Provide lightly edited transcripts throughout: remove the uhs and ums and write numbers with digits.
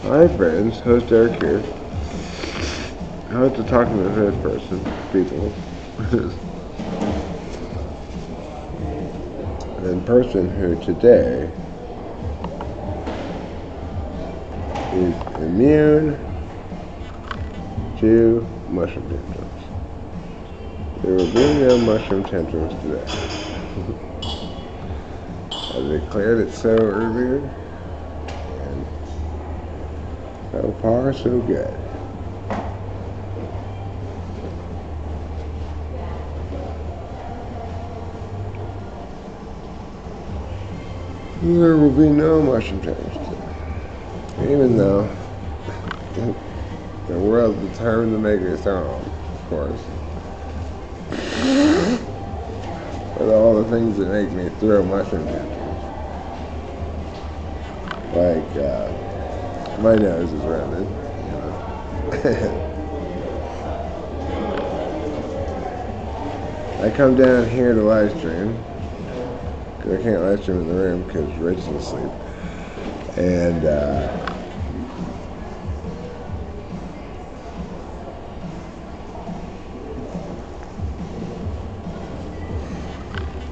Hi friends, host Eric here. Host to talking to the first person, people. And person who today is immune to mushroom tantrums. There will be no mushroom tantrums today. I declared it so earlier, and so far so good. There will be no mushroom tantrums today. Even though the world is determined to make its own, of course. With all the things that make me throw mushroom tantrums. Like, my nose is running. I come down here to live stream. Because I can't live stream in the room because Rich is asleep. And,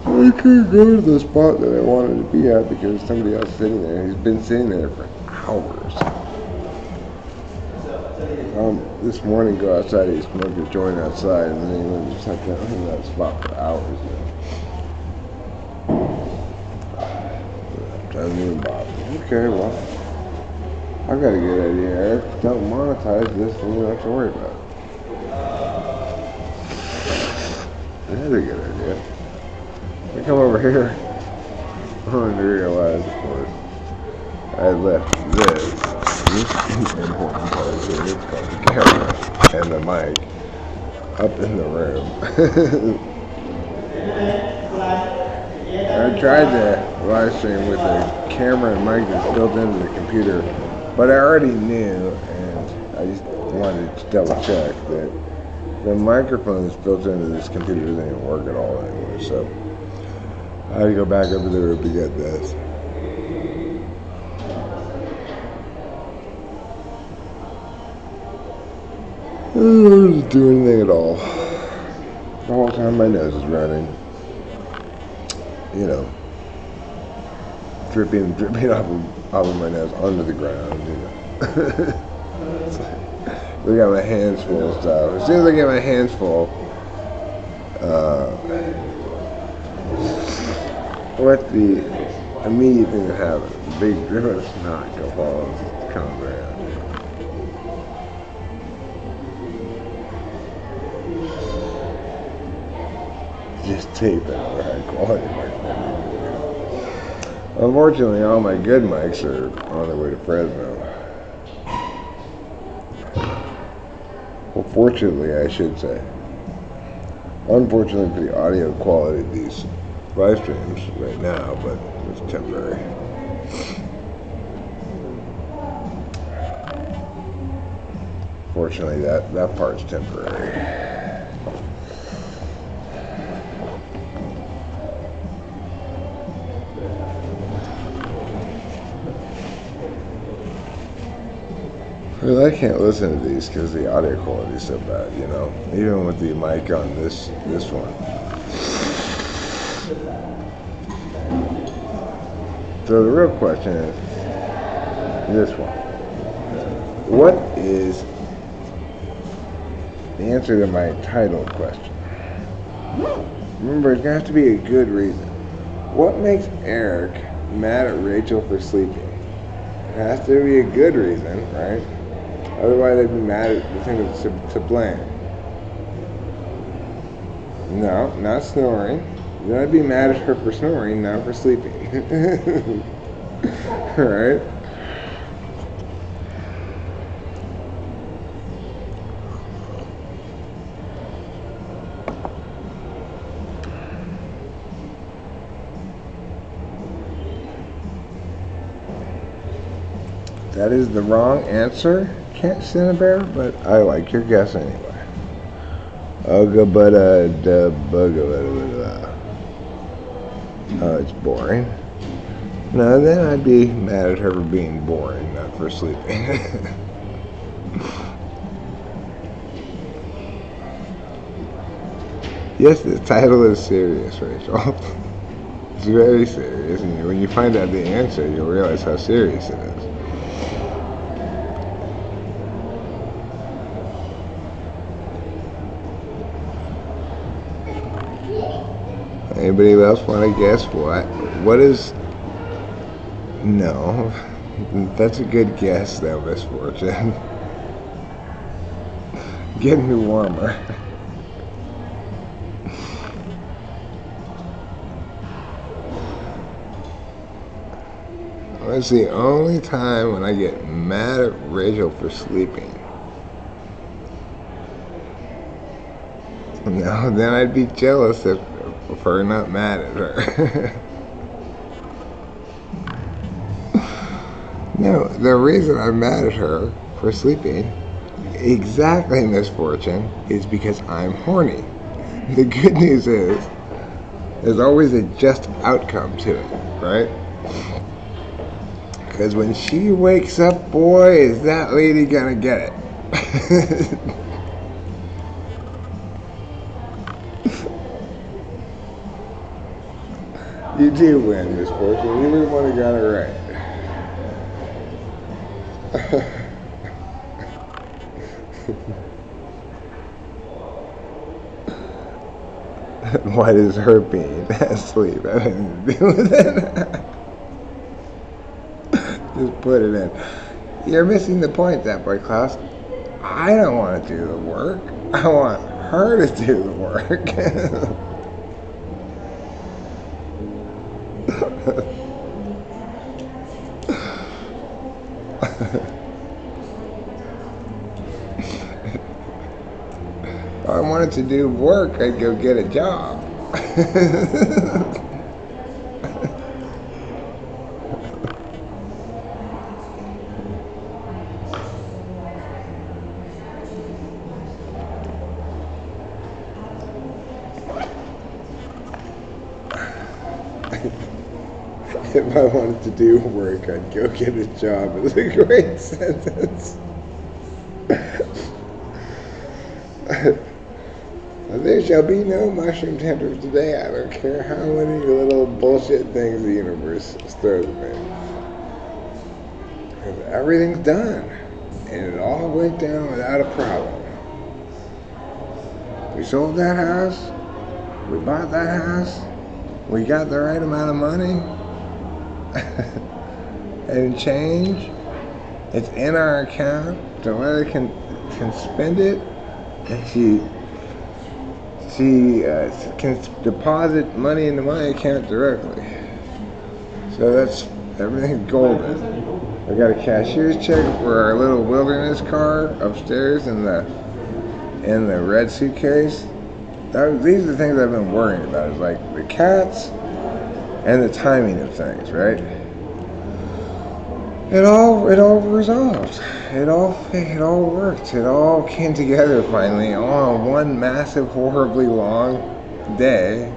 I couldn't go to the spot that I wanted to be at because somebody else is sitting there. He's been sitting there for hours. This morning, go outside, he smoked a joint outside, and then he went and sat down in that spot for hours. Doesn't even bother me. Okay, well, I got a good idea, Eric. Don't monetize this, then you don't have to worry about it. That's a good idea. I come over here. I only realized, of course, I left this important part here. It's called the camera and the mic up in the room. I tried to live stream with the camera and mic that's built into the computer, but I already knew, and I just wanted to double check that the microphone that's built into this computer doesn't even work at all anymore. So I had to go back over there to get this. I don't do anything at all. The whole time my nose is running. You know, dripping off of my nose onto the ground, you know. I got my hands full of stuff. As soon as I get my hands full, what the immediate thing that happens? The big drip of snot go fall and come around. Just tape it for high quality microphone. Unfortunately, all my good mics are on their way to Fresno. Well, fortunately, I should say. Unfortunately for the audio quality of these live streams right now, but it's temporary. Fortunately, that part's temporary. Well, I can't listen to these because the audio quality is so bad, you know, even with the mic on this one. So the real question is this one. What is the answer to my title question? Remember, it's going to have to be a good reason. What makes Eric mad at Rachel for sleeping? It has to be a good reason, right? Otherwise, I'd be mad at the thing to blame. No, not snoring. Then I'd be mad at her for snoring, not for sleeping. Alright? That is the wrong answer, Cinnabear, but I like your guess anyway. Oh, it's boring. No, then I'd be mad at her for being boring, not for sleeping. Yes, the title is serious, Rachel. It's very serious, and when you find out the answer, you'll realize how serious it is. Anybody else want to guess what? What is... No. That's a good guess, though, Miss Fortune. Getting me warmer. That's the only time when I get mad at Rachel for sleeping. No, then I'd be jealous of her not mad at her. No, the reason I'm mad at her for sleeping, exactly, Misfortune, is because I'm horny. The good news is, there's always a just outcome to it, right? Because when she wakes up, boy, is that lady gonna get it. You do win, Misfortune. You were the one who got it right. What is her being asleep? I didn't do with it. Just put it in. You're missing the point, that boy, Klaus. I don't want to do the work. I want her to do the work. If I wanted to do work, I'd go get a job. If I wanted to do work, I'd go get a job. It was a great sentence. There shall be no mushroom tenders today. I don't care how many little bullshit things the universe throws at me. Everything's done. And it all went down without a problem. We sold that house. We bought that house. We got the right amount of money. And change. It's in our account. So whether can spend it. And she can deposit money into my account directly. So that's everything's golden. I got a cashier's check for our little wilderness car upstairs in the red suitcase. These are the things I've been worrying about. Is like the cats and the timing of things, right? It all resolved. It all worked. It all came together finally on one massive, horribly long day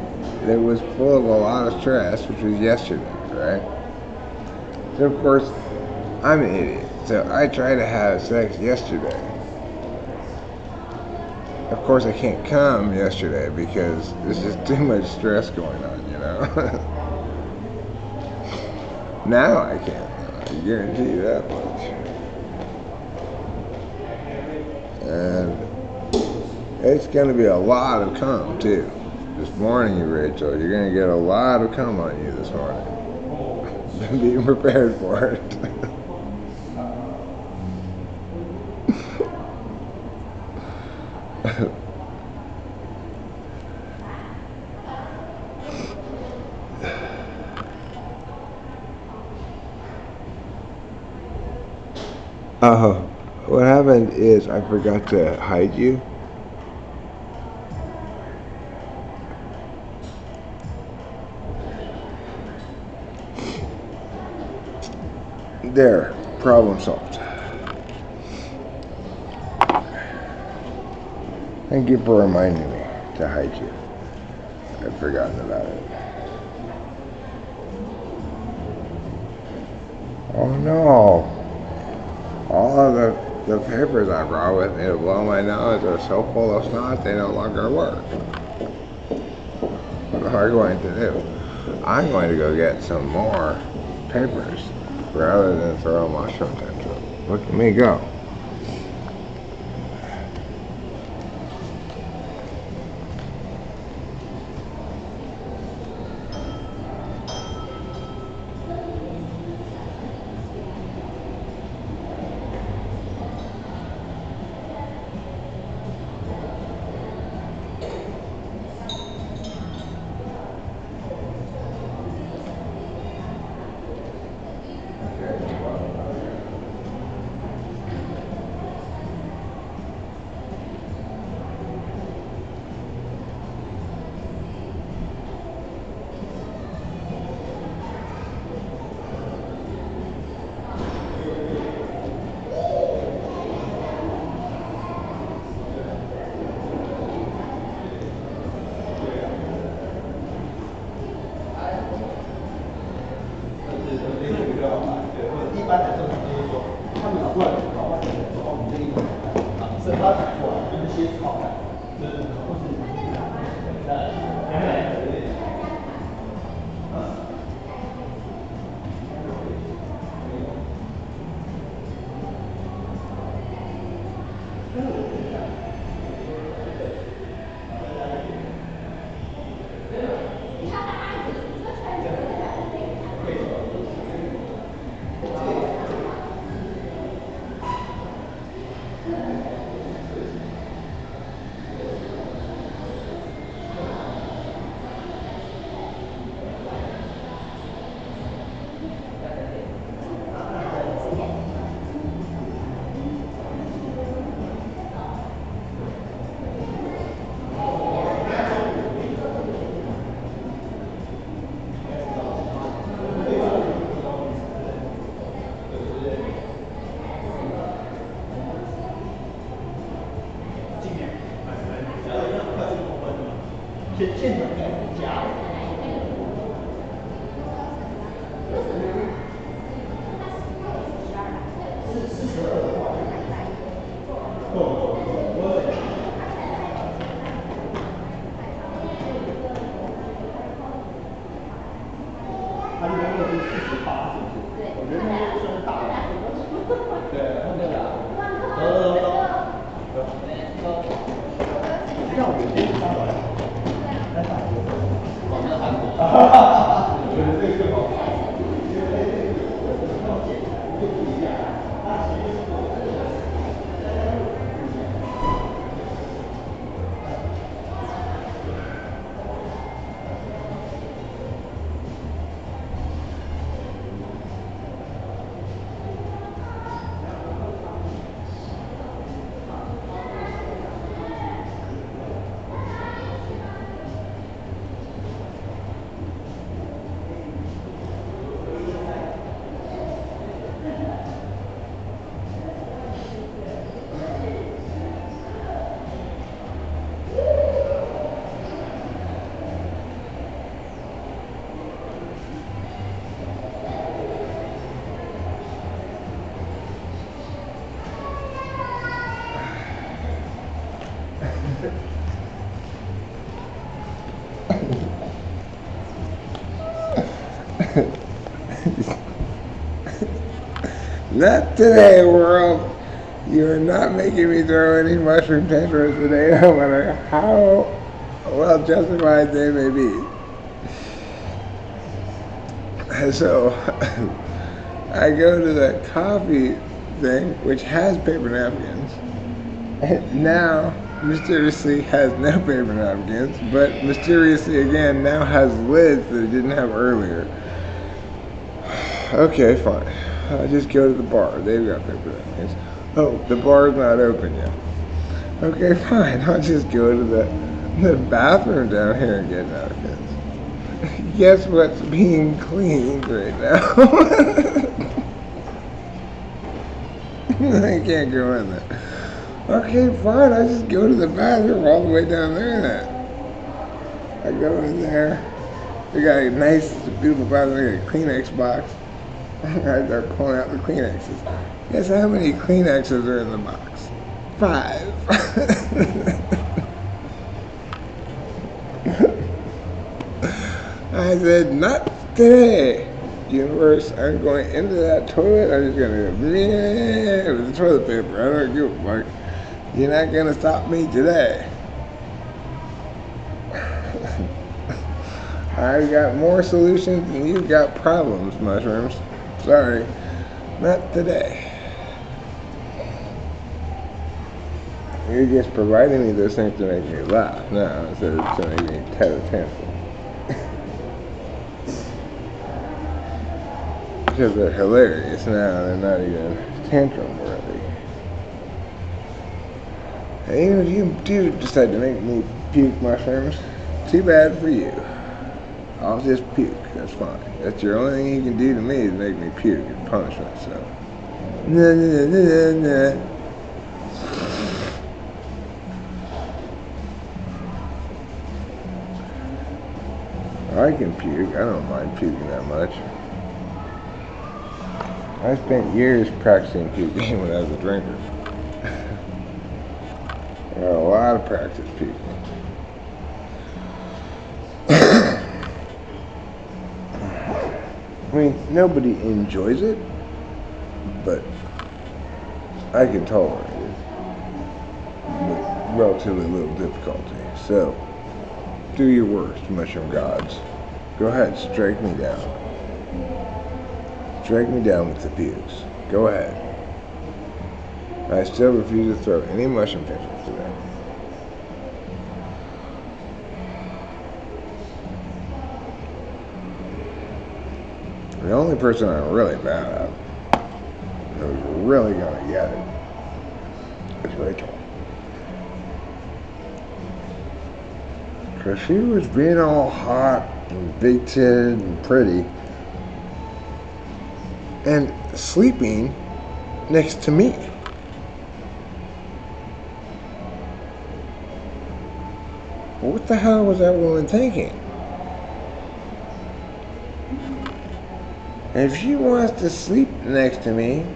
that was full of a lot of stress, which was yesterday, right? So of course, I'm an idiot. So I tried to have sex yesterday. Of course, I can't come yesterday because there's just too much stress going on, you know? Now I can. I guarantee you that much. And it's going to be a lot of cum, too. This morning, Rachel, you're going to get a lot of cum on you this morning. Be prepared for it. What happened is I forgot to hide you. There, problem solved. Thank you for reminding me to hide you. I'd forgotten about it. Oh no. All of the papers I brought with me to blow my nose are so full of snot they no longer work. What am I going to do? I'm going to go get some more papers rather than throw mushroom tantrum. Look at me go. Not today, world. You are not making me throw any mushroom tantrums today, no matter how well justified they may be. So, I go to the coffee thing, which has paper napkins, and now mysteriously has no paper napkins, but mysteriously again now has lids that it didn't have earlier. Okay, fine. I'll just go to the bar. They've got paper napkins. Oh, the bar's not open yet. Okay, fine. I'll just go to the bathroom down here and get napkins. Guess what's being cleaned right now? I can't go in there. Okay, fine. I just go to the bathroom all the way down there then. I go in there. They got a nice, beautiful bathroom. They got a Kleenex box. I start pulling out the Kleenexes. Guess how many Kleenexes are in the box? 5. I said, not today. Universe, I'm going into that toilet. I'm just gonna go with the toilet paper. I don't give a fuck. You're not gonna stop me today. I got more solutions than you've got problems, mushrooms. Sorry, not today. You're just providing me those things to make me laugh now instead of to make me a tantrum. Because they're hilarious now, they're not even tantrum worthy. And even if you do decide to make me puke, mushrooms, too bad for you. I'll just puke, that's fine. That's your only thing you can do to me is make me puke and punish myself. Nah, nah, nah, nah, nah. I can puke, I don't mind puking that much. I spent years practicing puking when I was a drinker. I got a lot of practice puking. I mean, nobody enjoys it, but I can tolerate it with relatively little difficulty. So, do your worst, mushroom gods. Go ahead, strike me down. Strike me down with the pukes. Go ahead. I still refuse to throw any mushroom pictures today. The only person I'm really mad at, who's really gonna get it, is Rachel. Because she was being all hot and big-titted and pretty and sleeping next to me. What the hell was that woman thinking? And if she wants to sleep next to me,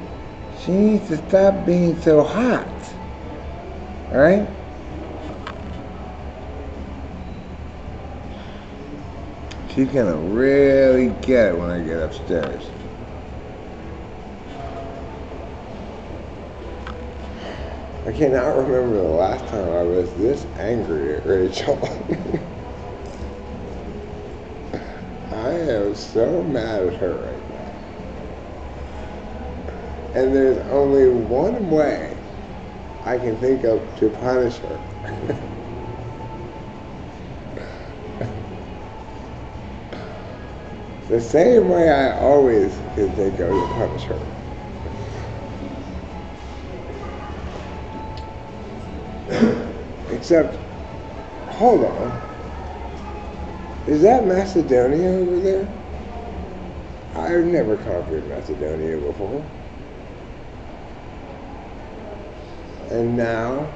she needs to stop being so hot. Alright? She's gonna really get it when I get upstairs. I cannot remember the last time I was this angry at Rachel. I am so mad at her right now. And there's only one way I can think of to punish her. The same way I always can think of to punish her. Except, hold on. Is that Macedonia over there? I've never conquered Macedonia before. And now,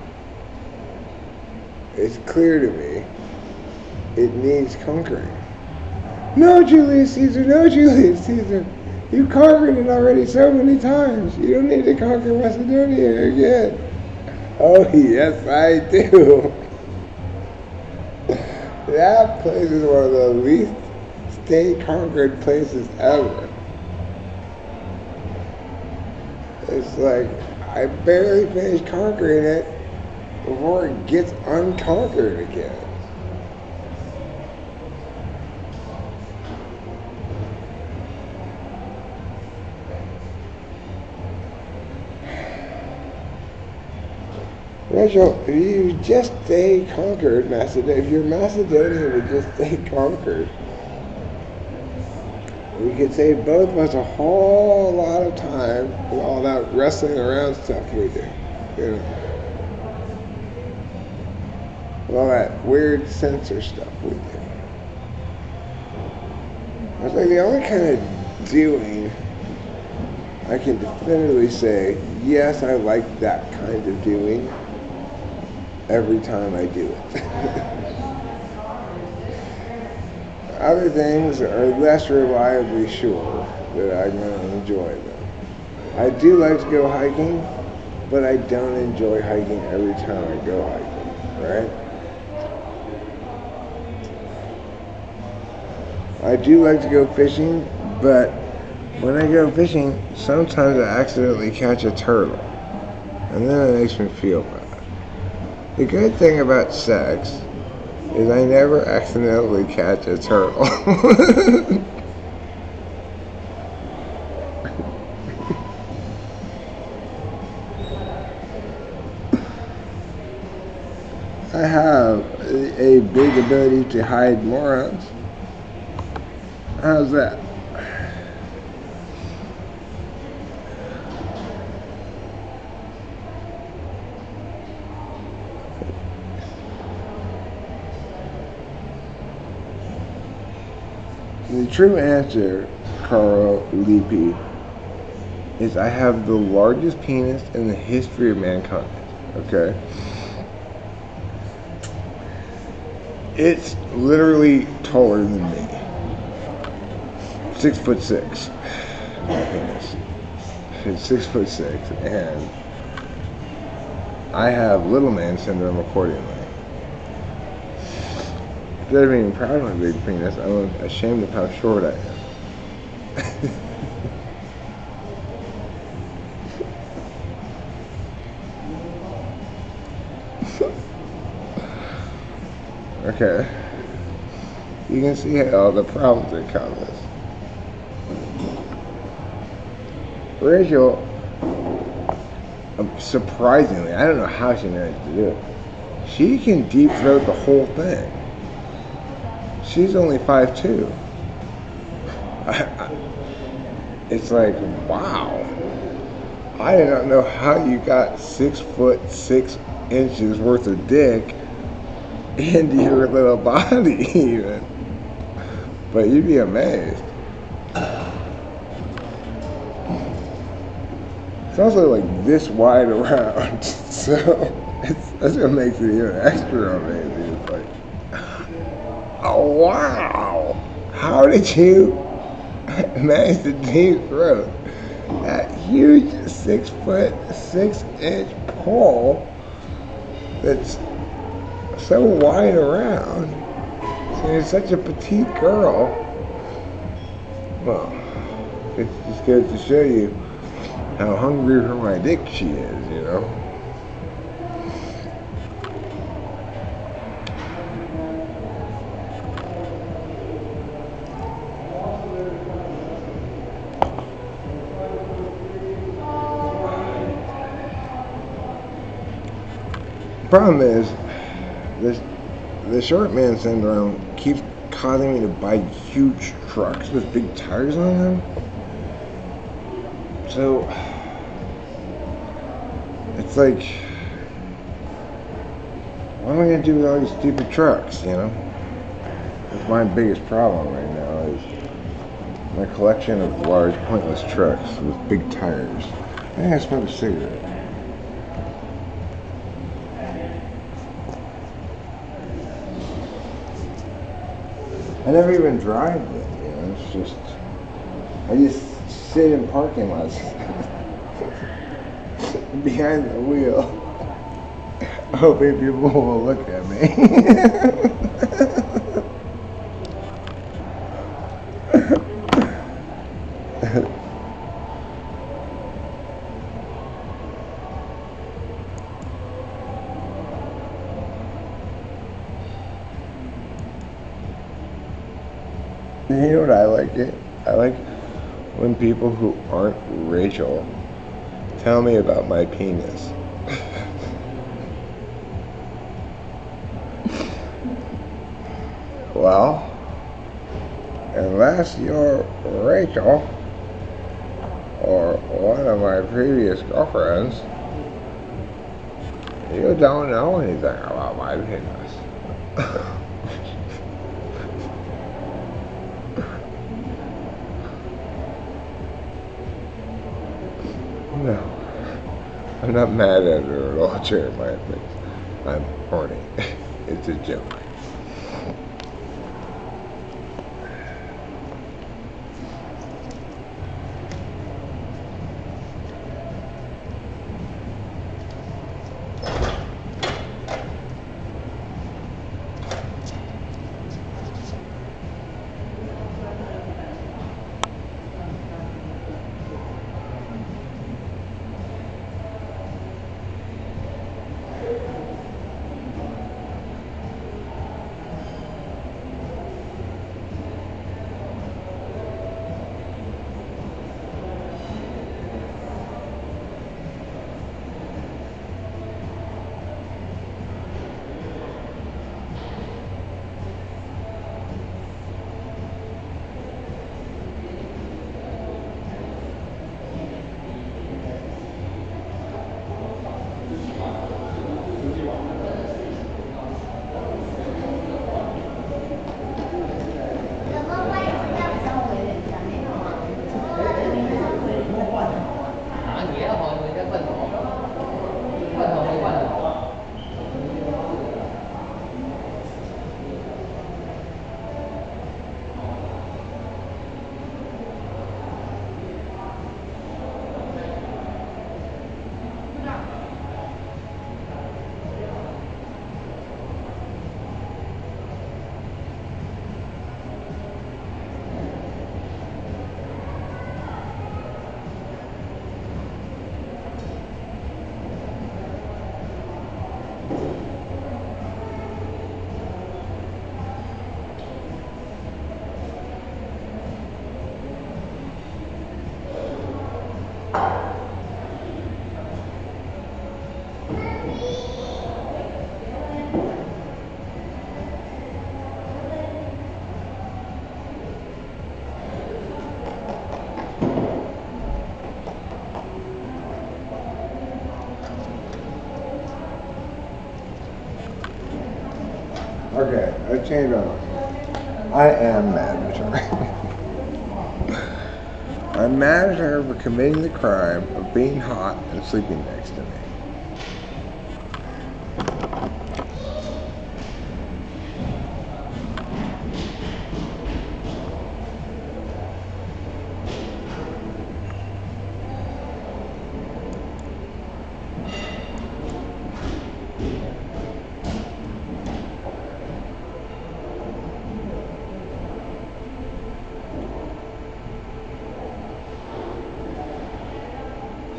it's clear to me, it needs conquering. No, Julius Caesar, no, Julius Caesar. You've conquered it already so many times. You don't need to conquer Macedonia again. Oh, yes, I do. That place is one of the least state-conquered places ever. It's like, I barely finished conquering it before it gets unconquered again. Rachel, if you just stay conquered, if your Macedonia would just stay conquered, we could save both of us a whole lot of time with all that wrestling around stuff we do. You know? With all that weird censor stuff we do. It's like the only kind of doing I can definitively say, yes, I like that kind of doing every time I do it. Other things are less reliably sure that I'm going to enjoy them. I do like to go hiking, but I don't enjoy hiking every time I go hiking, right? I do like to go fishing, but when I go fishing, sometimes I accidentally catch a turtle, and then it makes me feel bad. The good thing about sex is I never accidentally catch a turtle. I have a big ability to hide morons. How's that? The true answer, Carl Leapy, is I have the largest penis in the history of mankind. Okay? It's literally taller than me. 6'6". My penis. It's 6'6", and I have little man syndrome accordingly. Instead of being proud of my big penis, I'm ashamed of how short I am. Okay. You can see all the problems it causes. Rachel, surprisingly, I don't know how she managed to do it. She can deep throat the whole thing. She's only 5'2". It's like, wow. I do not know how you got 6'6" worth of dick into your little body even. But you'd be amazed. It's also like this wide around, so that's what makes it even extra amazing. It's like, oh wow, how did you manage to deep throat that huge 6'6" pole that's so wide around? So you're such a petite girl. Well, it just goes to show you how hungry for my dick she is, you know? The problem is, the short man syndrome keeps causing me to buy huge trucks with big tires on them. So, it's like, what am I going to do with all these stupid trucks, you know? That's my biggest problem right now is my collection of large, pointless trucks with big tires. I think I smoked a cigarette. I never even drive them, you know, it's just, I just sit in parking lots behind the wheel, hoping people will look at me. You know what I like it? I like when people who aren't Rachel tell me about my penis. Well, unless you're Rachel or one of my previous girlfriends, you don't know anything about my penis. No, I'm not mad at her at all, Jeremiah. I'm horny. It's a joke. Okay, I changed my mind. I am mad at her. I'm mad at her for committing the crime of being hot and sleeping next to me.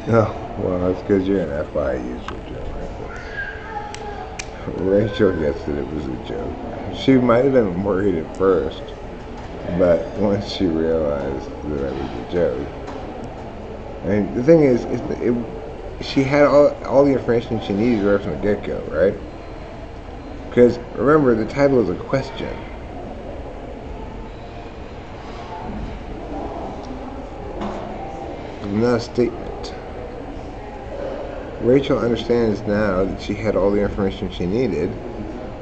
Oh, well, that's because you're an FI user, Joe. Rachel gets that it was a joke. She might have been worried at first, but once she realized that it was a joke. I mean, the thing is she had all the information she needed right from the get-go, right? Because, remember, the title is a question. Not a statement. Rachel understands now that she had all the information she needed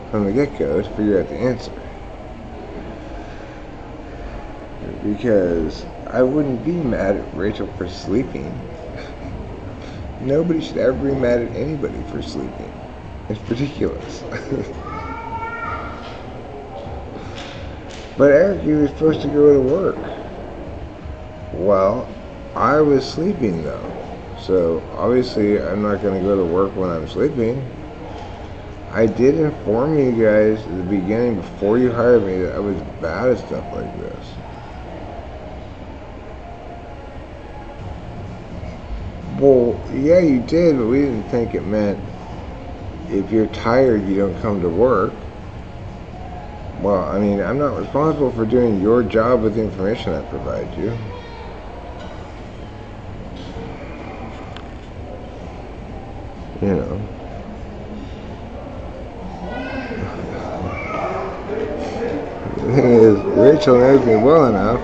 from the get-go to figure out the answer. Because I wouldn't be mad at Rachel for sleeping. Nobody should ever be mad at anybody for sleeping. It's ridiculous. But Eric, you were supposed to go to work. Well, I was sleeping though. So obviously I'm not going to go to work when I'm sleeping. I did inform you guys at the beginning before you hired me that I was bad at stuff like this. Well, yeah, you did, but we didn't think it meant if you're tired, you don't come to work. Well, I mean, I'm not responsible for doing your job with the information I provide you. You know. The thing is, Rachel knows me well enough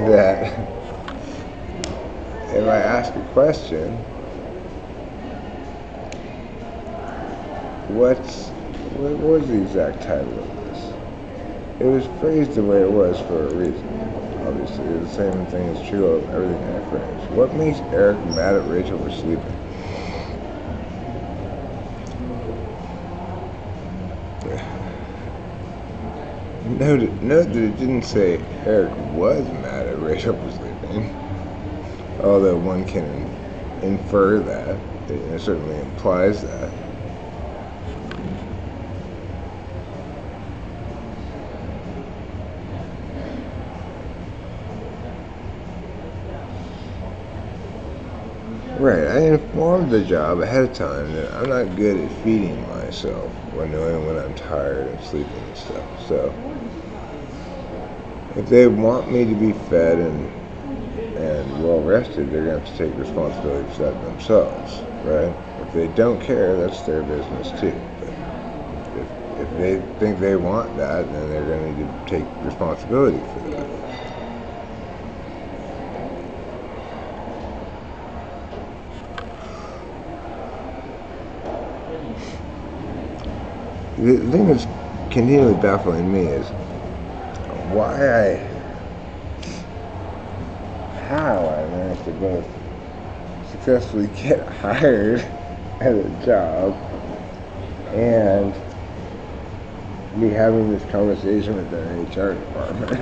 that if I ask a question, what was the exact title of this? It was phrased the way it was for a reason. Obviously, the same thing is true of everything I phrase. What makes Eric mad at Rachel for sleeping? Note that it didn't say Eric was mad at Rachel for sleeping, although one can infer that. It certainly implies that. Right, I informed the job ahead of time that I'm not good at feeding myself when I'm tired and sleeping and stuff. So if they want me to be fed and well rested, they're going to have to take responsibility for that themselves, right? If they don't care, that's their business too. But if they think they want that, then they're going to need to take responsibility for that. The thing that's continually baffling me is how I managed to both successfully get hired at a job and be having this conversation with their HR department.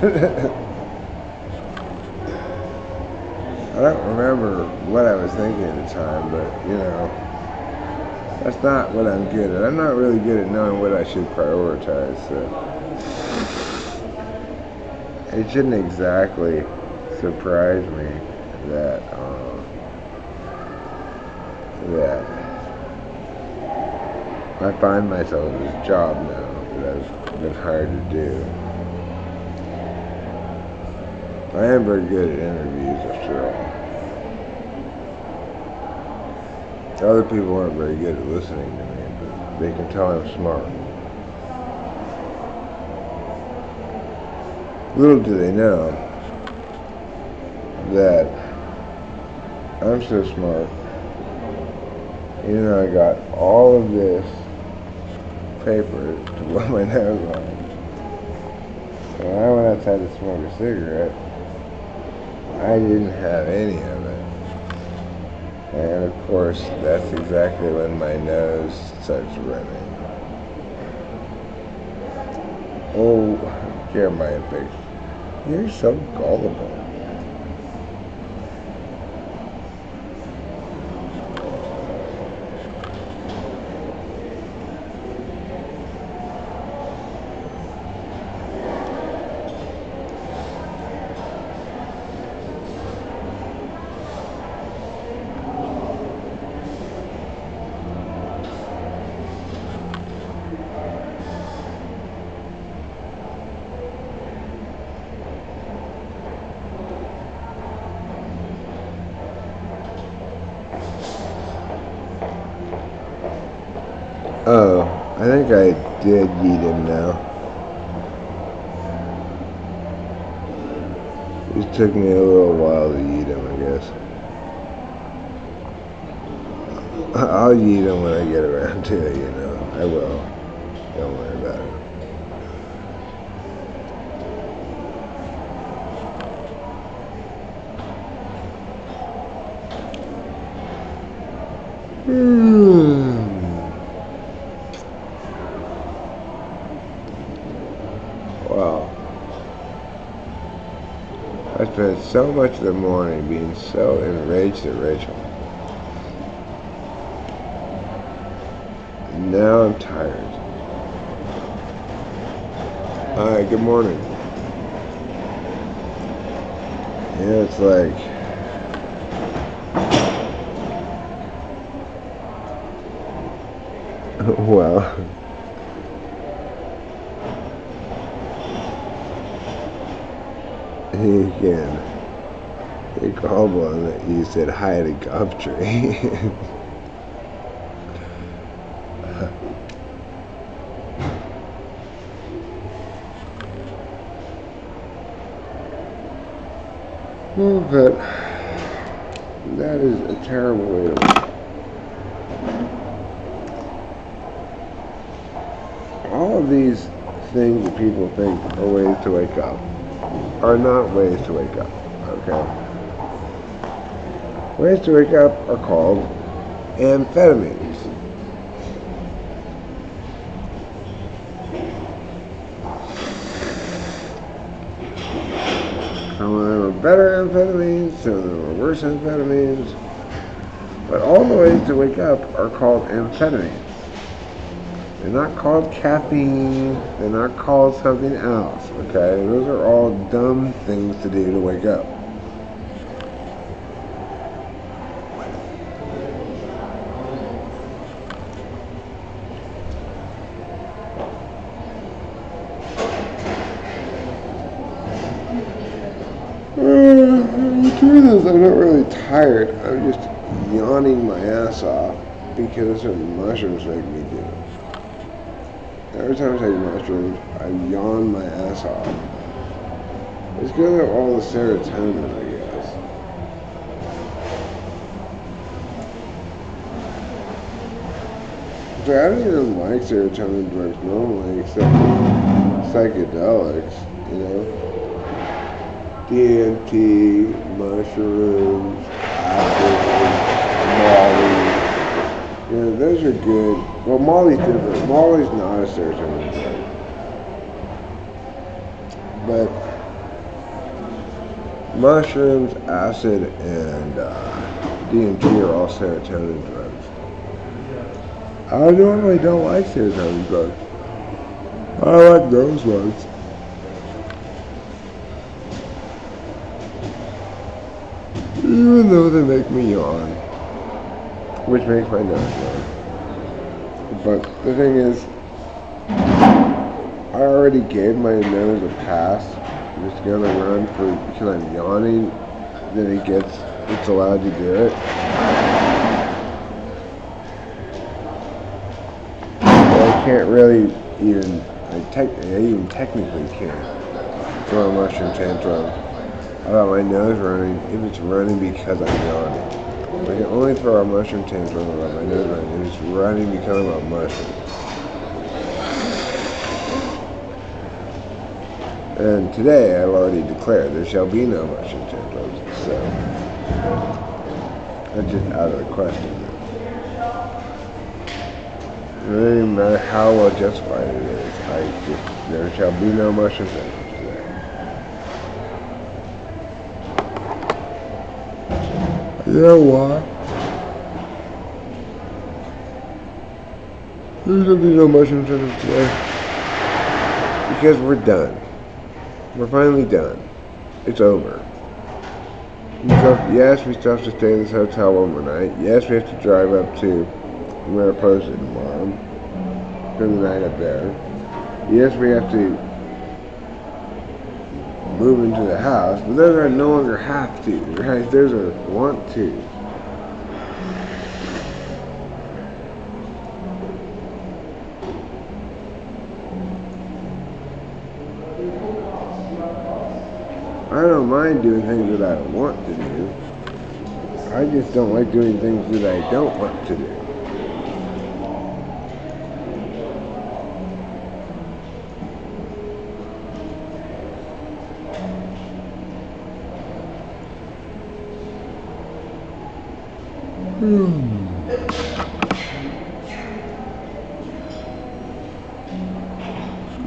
I don't remember what I was thinking at the time, but you know, that's not what I'm good at. I'm not really good at knowing what I should prioritize, so it shouldn't exactly surprise me that I find myself in this job now that I've been hired to do. I am very good at interviews, after all. Other people aren't very good at listening to me, but they can tell I'm smart. Little do they know that I'm so smart, even though I got all of this paper to blow my nose on. When I went outside to smoke a cigarette, I didn't have any of it. And of course, that's exactly when my nose starts running. Oh, Jeremiah Biggs, you're so gullible. Oh, I think I did eat him now. It took me a little while to eat him, I guess. I'll eat him when I get around to it, you know. I will. Don't worry about it. Wow. I spent so much of the morning being so enraged at Rachel. Now I'm tired. Hi, good morning. Yeah, it's like... well... He called one that you said hi to Gumtree. But that is a terrible way to live. All of these things that people think are ways to wake up are not ways to wake up, okay? Ways to wake up are called amphetamines. Some of them are better amphetamines, some of them are worse amphetamines, but all the ways to wake up are called amphetamines. They're not called caffeine, they're not called something else, okay? Those are all dumb things to do to wake up. The truth is, I'm not really tired. I'm just yawning my ass off because that's what mushrooms make me do. Every time I take mushrooms, I yawn my ass off. It's because of all the serotonin, I guess. So I don't even like serotonin drugs normally, except psychedelics, you know? DMT, mushrooms, acid, Molly. You know, those are good. Well, Molly's different. Molly's not a serotonin drug. But mushrooms, acid, and DMT are all serotonin drugs. I normally don't like serotonin drugs. I like those ones. Even though they make me yawn, which makes my nose yawn. But the thing is, I already gave my nose a pass. It's gonna run for because I'm yawning. Then it's allowed to do it. But I can't really even. I even technically can't throw a mushroom tantrum about my nose running if it's running because I'm yawning. I can only throw a mushroom tantrum about my nose running if it's running because I'm a mushroom. And today I've already declared there shall be no motion sensors, so that's just out of the question. It doesn't matter how well justified it is. There shall be no motion sensors today. You know why? There's gonna be no motion sensors today because we're done. We're finally done. It's over. Yes, we still have to stay in this hotel overnight. Yes, we have to drive up to Mariposa tomorrow. Spend the night up there. Yes, we have to move into the house, but those are no longer have to, right? Those are want to. I don't mind doing things that I want to do. I just don't like doing things that I don't want to do.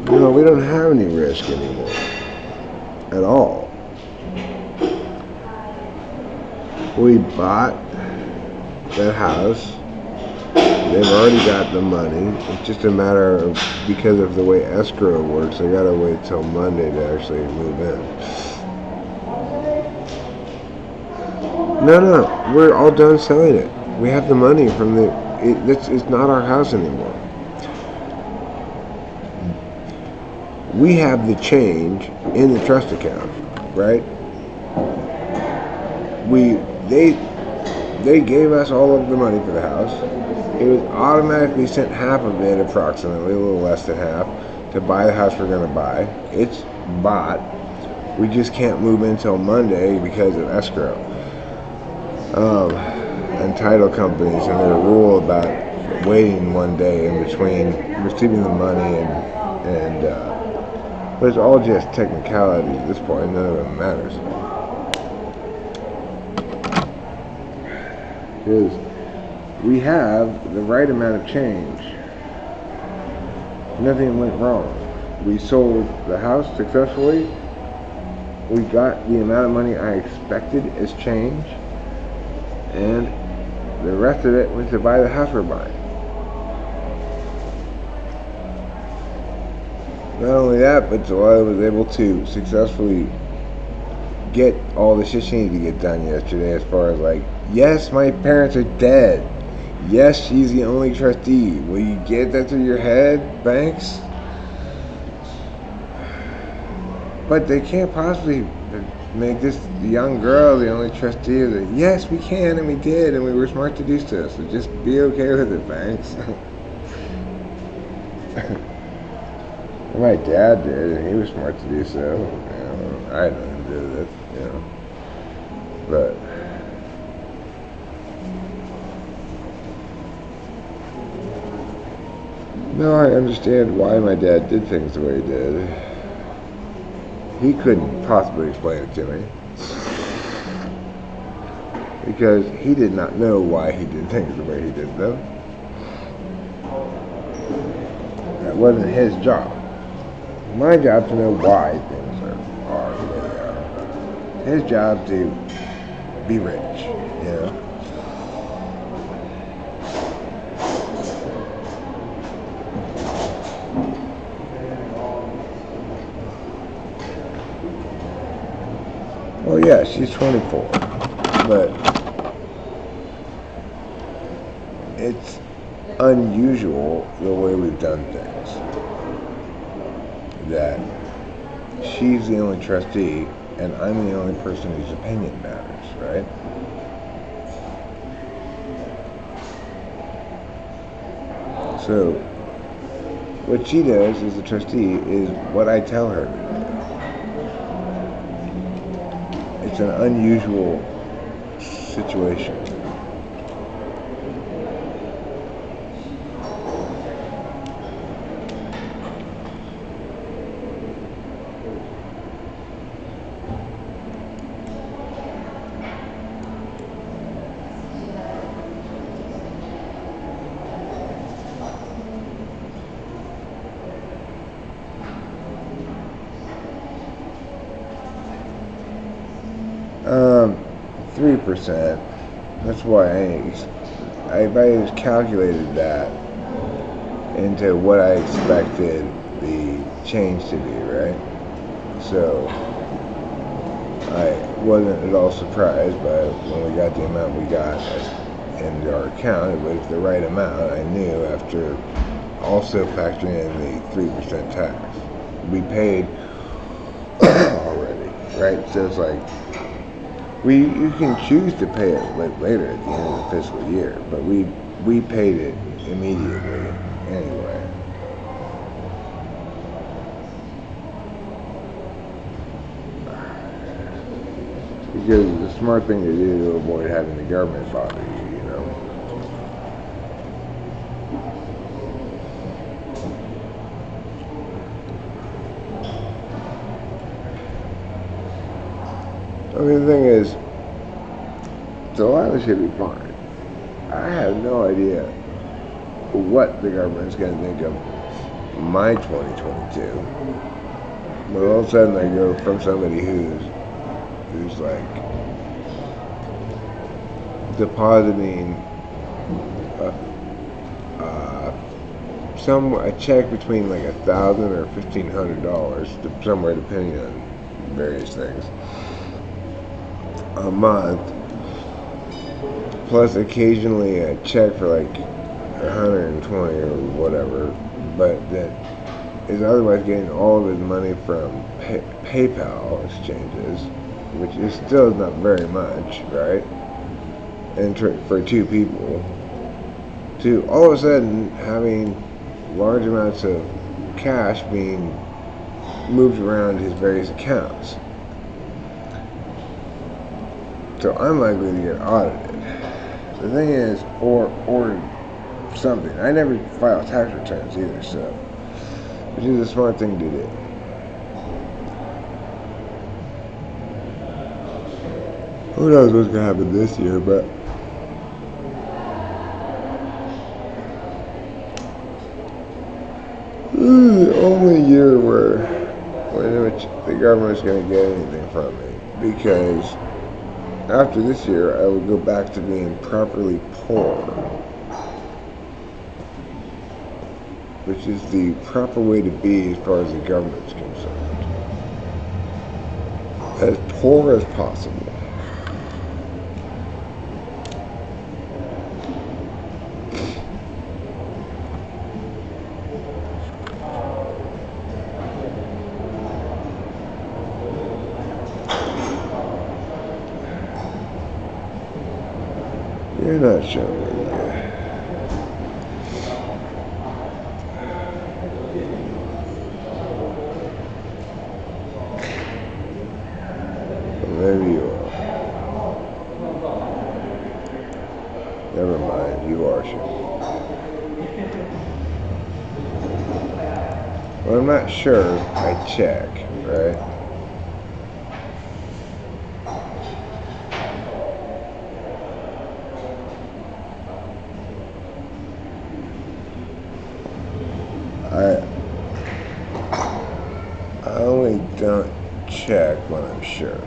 You know, we don't have any risk anymore. At all. We bought that house. They've already got the money. It's just a matter of, because of the way escrow works, they gotta wait till Monday to actually move in. No, we're all done selling it. We have the money from it's not our house anymore. We have the change in the trust account, right? They gave us all of the money for the house. It was automatically sent, half of it approximately, a little less than half, to buy the house we're going to buy. It's bought. We just can't move in until Monday because of escrow. And title companies and their rule about waiting one day in between receiving the money but it's all just technicality at this point. None of it matters. Because we have the right amount of change. Nothing went wrong. We sold the house successfully. We got the amount of money I expected as change. And the rest of it went to buy the house we're buying. Not only that, but Joella was able to successfully get all the shit she needed to get done yesterday, as far as like, yes, my parents are dead. Yes, she's the only trustee. Will you get that through your head, Banks? But they can't possibly make this young girl the only trustee of it. Yes, we can, and we did, and we were smart to do so. So just be okay with it, Banks. My dad did, and he was smart to do so. I had nothing to do with it, But now I understand why my dad did things the way he did. He couldn't possibly explain it to me, because he did not know why he did things the way he did them. That wasn't his job. My job to know why things are the way they are. His job to be rich, Well, yeah, she's 24, but it's unusual the way we've done things. That she's the only trustee and I'm the only person whose opinion matters, right? So what she does as a trustee is what I tell her to do. It's an unusual situation. 3%. That's why I just calculated that into what I expected the change to be, right? So I wasn't at all surprised by when we got the amount we got into our account. It was the right amount. I knew after also factoring in the 3% tax. We paid already, right? So it's like you can choose to pay it later at the end of the fiscal year, but we paid it immediately anyway. Because it's a smart thing to do to avoid having the government bother you, you know. I mean, the thing is, so I should be fine. I have no idea what the government's going to think of my 2022. But all of a sudden I go from somebody who's like depositing a check between like $1,000 or $1,500 somewhere, depending on various things, a month, plus occasionally a check for like 120 or whatever, but that is otherwise getting all of his money from PayPal exchanges, which is still not very much, right? And for two people, to all of a sudden having large amounts of cash being moved around his various accounts. So I'm likely to get audited. The thing is, or something. I never file tax returns either, so which is a smart thing to do. Who knows what's gonna happen this year, but this is the only year in which the government's gonna get anything from me, because after this year I will go back to being properly poor, which is the proper way to be as far as the government's concerned. As poor as possible. You're not showing me. Maybe you are. Never mind, you are sure. Well, I'm not sure. I check, right? I only don't check when I'm sure.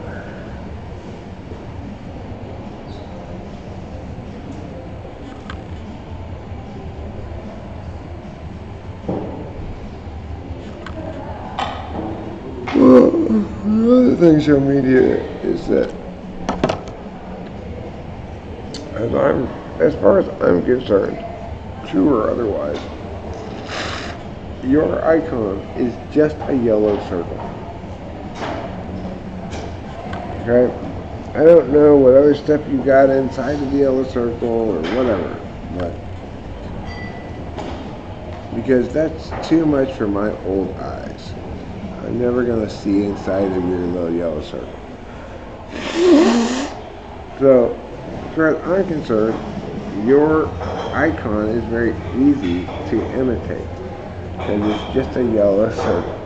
Well, the other thing social media is that as far as I'm concerned, true or otherwise, your icon is just a yellow circle. Okay? I don't know what other stuff you got inside of the yellow circle or whatever, but because that's too much for my old eyes. I'm never gonna see inside of your little yellow circle. So, as far as I'm concerned, your icon is very easy to imitate. Because it's just a yellow circle.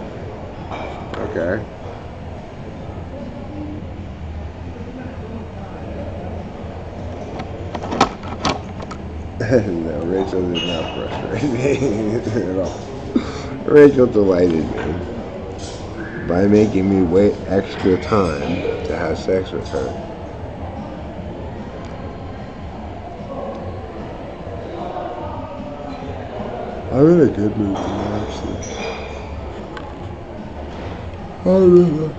Okay. No, Rachel is not frustrated at all. Rachel delighted me by making me wait extra time to have sex with her. I'm in a good mood today, actually. I'm in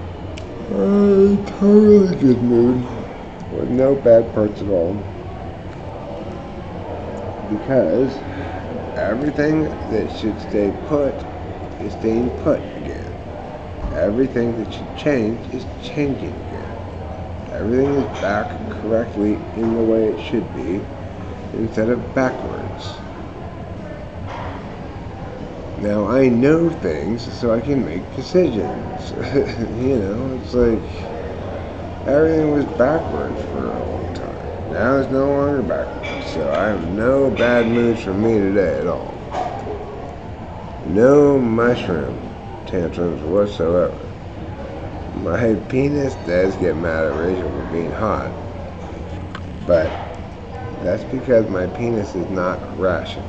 a totally good mood with no bad parts at all. Because everything that should stay put is staying put again. Everything that should change is changing again. Everything is back correctly in the way it should be instead of backwards. Now I know things so I can make decisions. It's like everything was backwards for a long time. Now it's no longer backwards. So I have no bad moods from me today at all. No mushroom tantrums whatsoever. My penis does get mad at Rachel for being hot, but that's because my penis is not rational.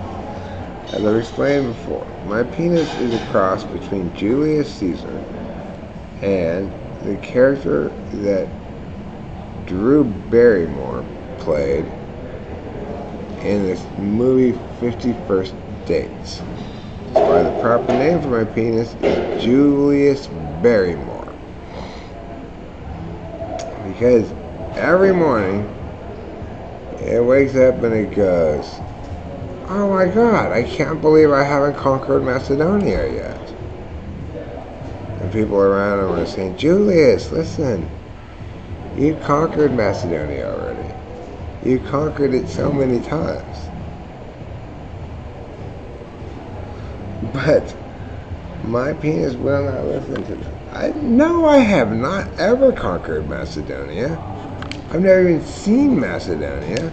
As I've explained before, my penis is a cross between Julius Caesar and the character that Drew Barrymore played in this movie 50 First Dates. That's why the proper name for my penis is Julius Barrymore. Because every morning it wakes up and it goes, oh my God, I can't believe I haven't conquered Macedonia yet. And people around him are saying, Julius, listen, you conquered Macedonia already. You conquered it so many times. But my penis will not listen to them. No, I have not ever conquered Macedonia. I've never even seen Macedonia.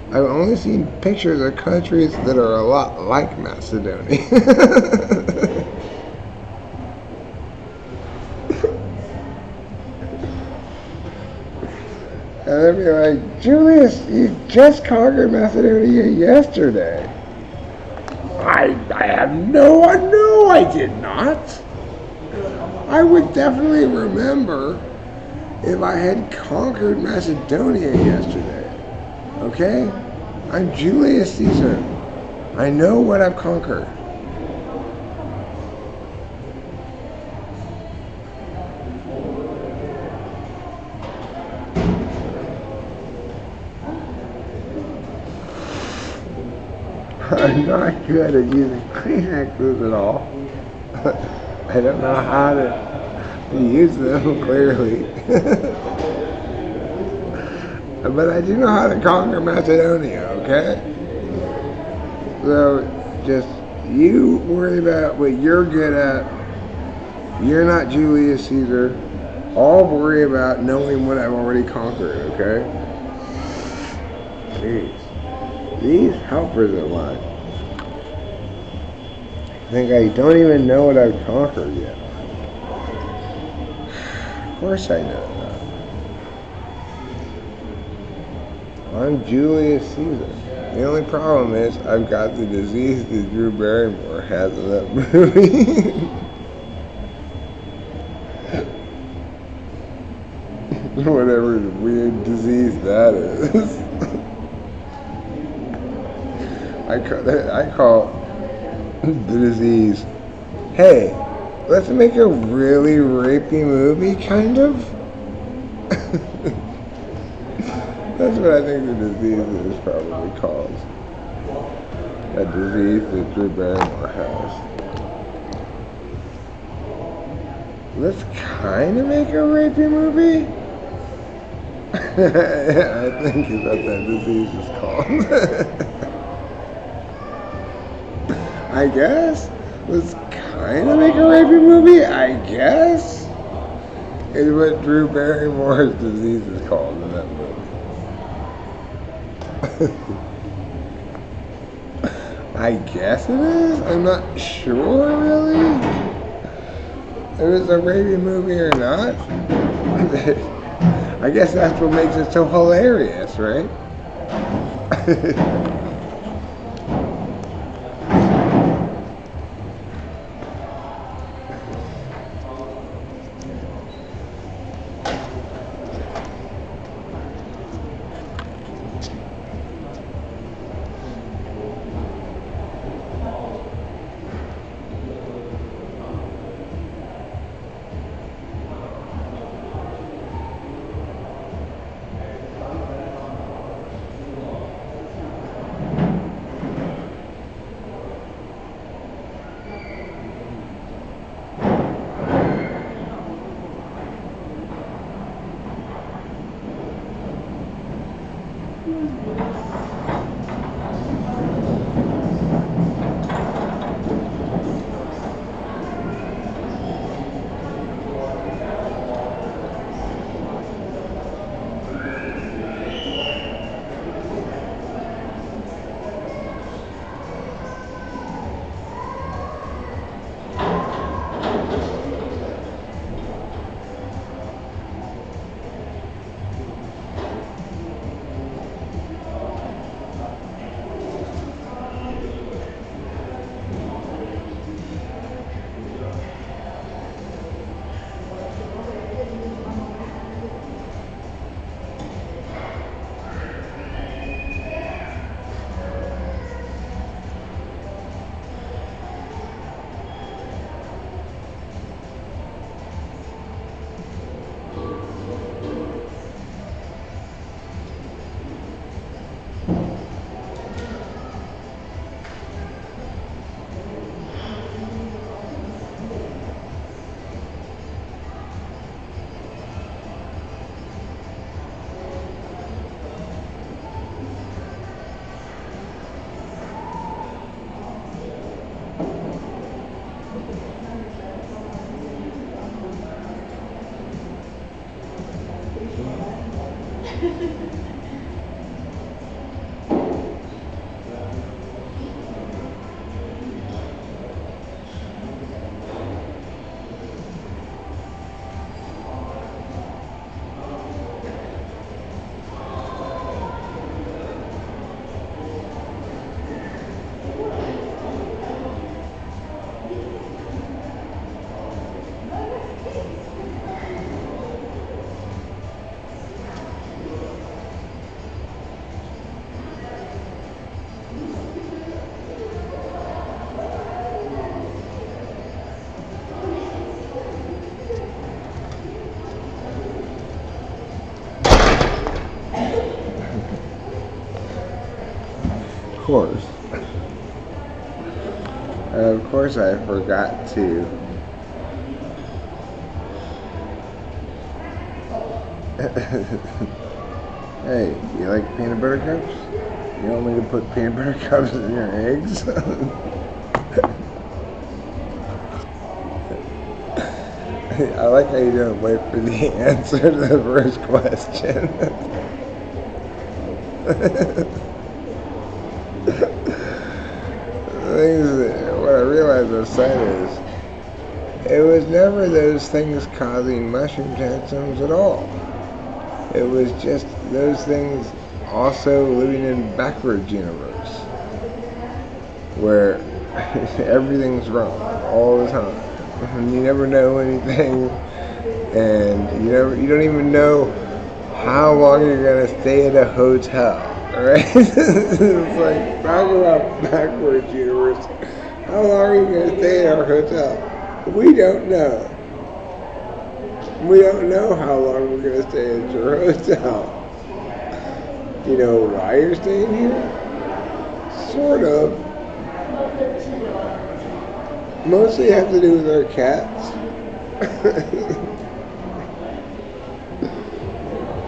I've only seen pictures of countries that are a lot like Macedonia. And they'd be like, Julius, you just conquered Macedonia yesterday. I have no I did not. I would definitely remember if I had conquered Macedonia yesterday. Okay? I'm Julius Caesar. I know what I've conquered. I'm not good at using Kleenexes at all. I don't know how to use them clearly. But I do know how to conquer Macedonia, okay? So just you worry about what you're good at. You're not Julius Caesar. I'll worry about knowing what I've already conquered, okay? These helpers of mine think I don't even know what I've conquered yet. Of course I know that. I'm Julius Caesar. The only problem is I've got the disease that Drew Barrymore has in that movie. Whatever weird disease that is. I call the disease, hey, let's make a really rapey movie, kind of. That's what I think the disease is probably called. A disease that Drew Barrymore has. Let's kind of make a rapey movie? I think that's what that disease is called. I guess. Let's kind of make a rapey movie, I guess. Is what Drew Barrymore's disease is called in that movie. I guess it is? I'm not sure, really. If it's a rapey movie or not. I guess that's what makes it so hilarious, right? Of course, I forgot to. Hey, you like peanut butter cups? You want me to put peanut butter cups in your eggs? I like how you don't wait for the answer to the first question. What I realized was saying is, it was never those things causing mushroom tantrums at all. It was just those things also living in backwards universe, where everything's wrong all the time. You never know anything, and you don't even know how long you're gonna stay at a hotel. Right? It's like, talk about backwards universe. How long are you gonna stay at our hotel? We don't know. We don't know how long we're gonna stay at your hotel. You know why you're staying here? Sort of. Mostly have to do with our cats.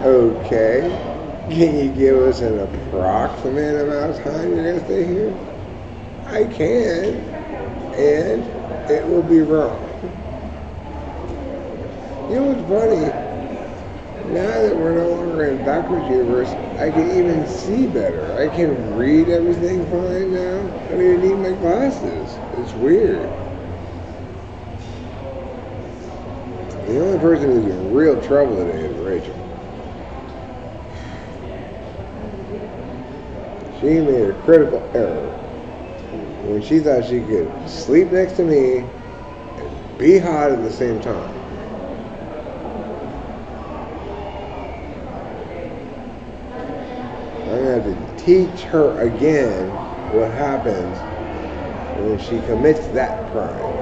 Okay. Can you give us an approximate amount of time you're going to stay here? I can. And it will be wrong. You know what's funny? Now that we're no longer in backwards universe, I can even see better. I can read everything fine now. I don't even need my glasses. It's weird. The only person who's in real trouble today is Rachel. She made a critical error when she thought she could sleep next to me and be hot at the same time. I'm going to have to teach her again what happens when she commits that crime.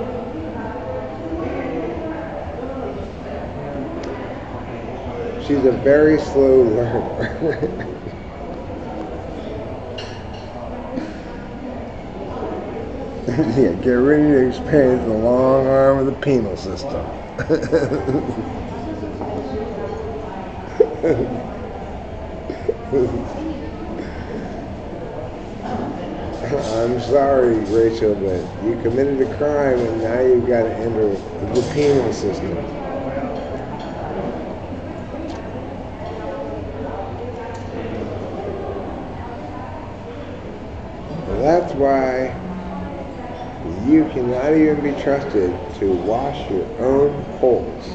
She's a very slow learner. Yeah, get ready to experience the long arm of the penal system. I'm sorry, Rachel, but you committed a crime and now you've got to enter the penal system. That's why you cannot even be trusted to wash your own holes.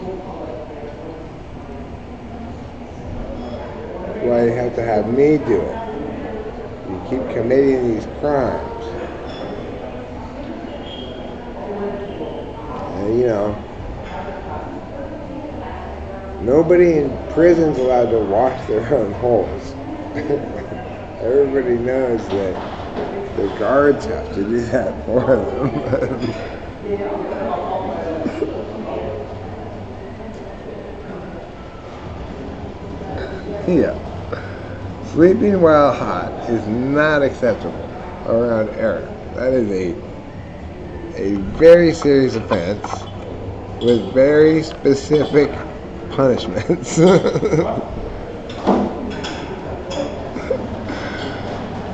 That's why you have to have me do it. You keep committing these crimes. And you know, nobody in prison's allowed to wash their own holes. Everybody knows that the guards have to do that for them. Yeah. Sleeping while hot is not acceptable around Eric. That is a very serious offense with very specific punishments.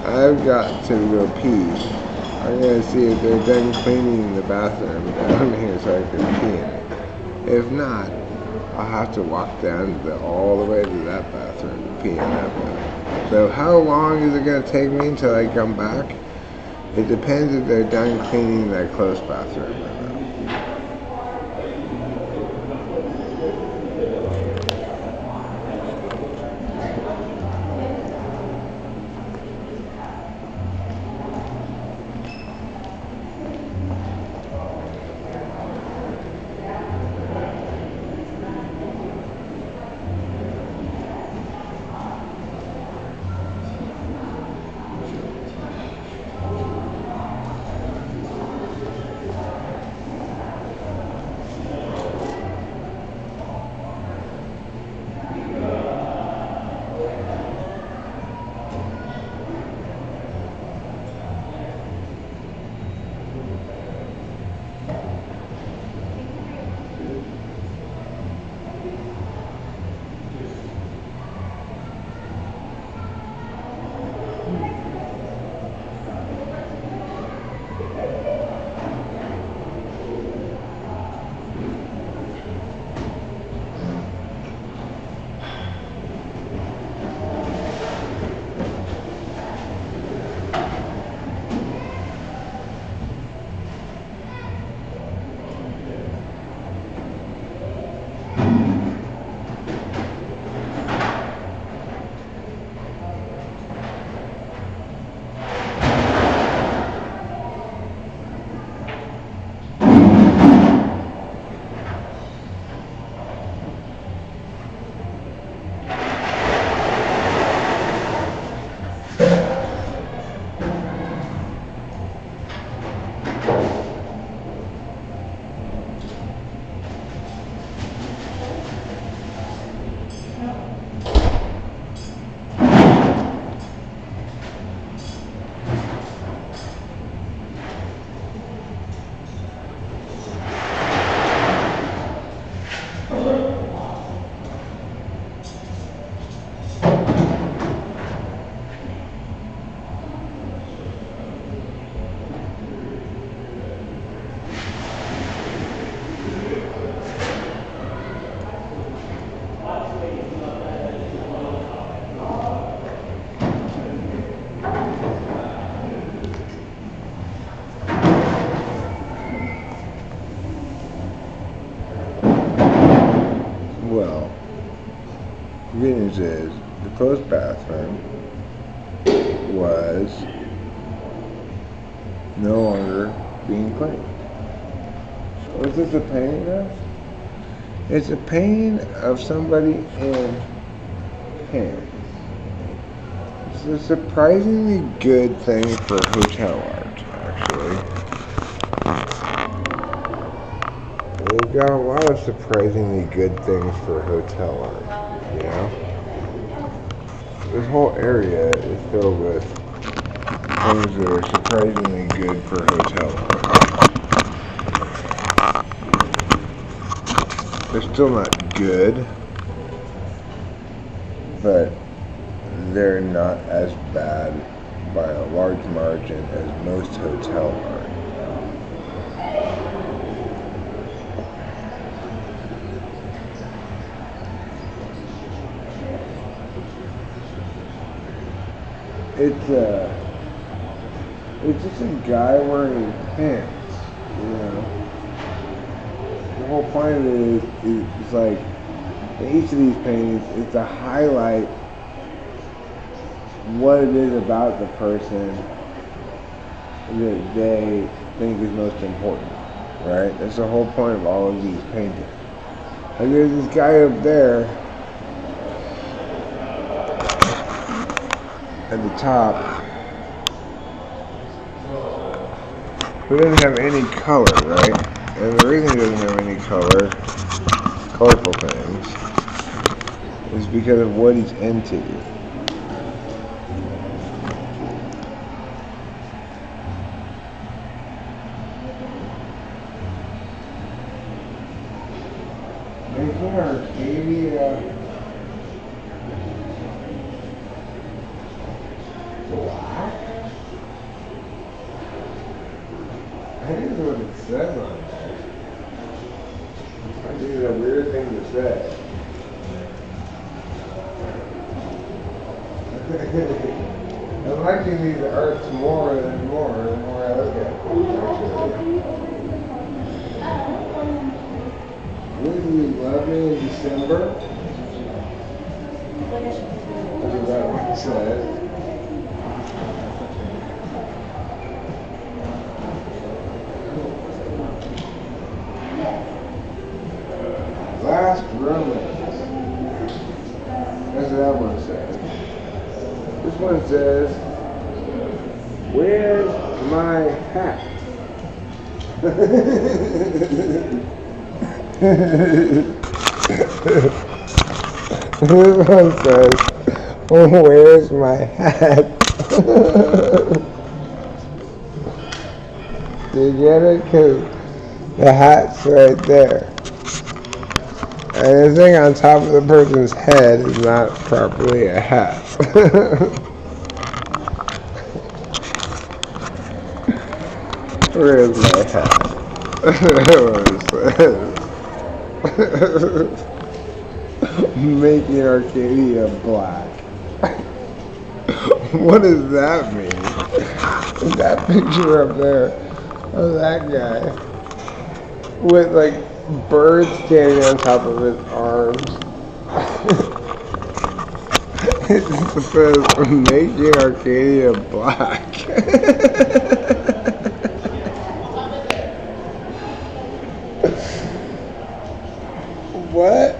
I've got to go pee. I'm going to see if they're done cleaning the bathroom down here so I can pee in it. If not, I'll have to walk down all the way to that bathroom to pee in that bathroom. So how long is it going to take me until I come back? It depends if they're done cleaning that close bathroom or not. Well, the good news is the closed bathroom was no longer being cleaned. Was this a painting of? It's a painting of somebody in pants. It's a surprisingly good thing for hotel art, actually. They've got a lot of surprisingly good things for hotel art, you know? This whole area is filled with things that are surprisingly good for hotel art. They're still not good, but they're not as bad by a large margin as most hotel art. It's just a guy wearing pants, you know. The whole point of it is it's like in each of these paintings, it's to highlight what it is about the person that they think is most important, right? That's the whole point of all of these paintings. Like there's this guy up there at the top who doesn't have any color, right? And the reason he doesn't have any colorful things, is because of what he's into. Making Arcadia black? That is what it says on there. I These are weird things to say. I'm liking these arts more the more I look at them, actually. Will you love me in December? That's what that one says. Last romance. That's what that one says. This one says, where's my hat? This one says, where's my hat? Do you get it? Because the hat's right there. And the thing on top of the person's head is not properly a hat. Where's my hat? That's what it says. Making Arcadia black. What does that mean? That picture up there of that guy with like birds standing on top of his arms. It says making Arcadia black. What?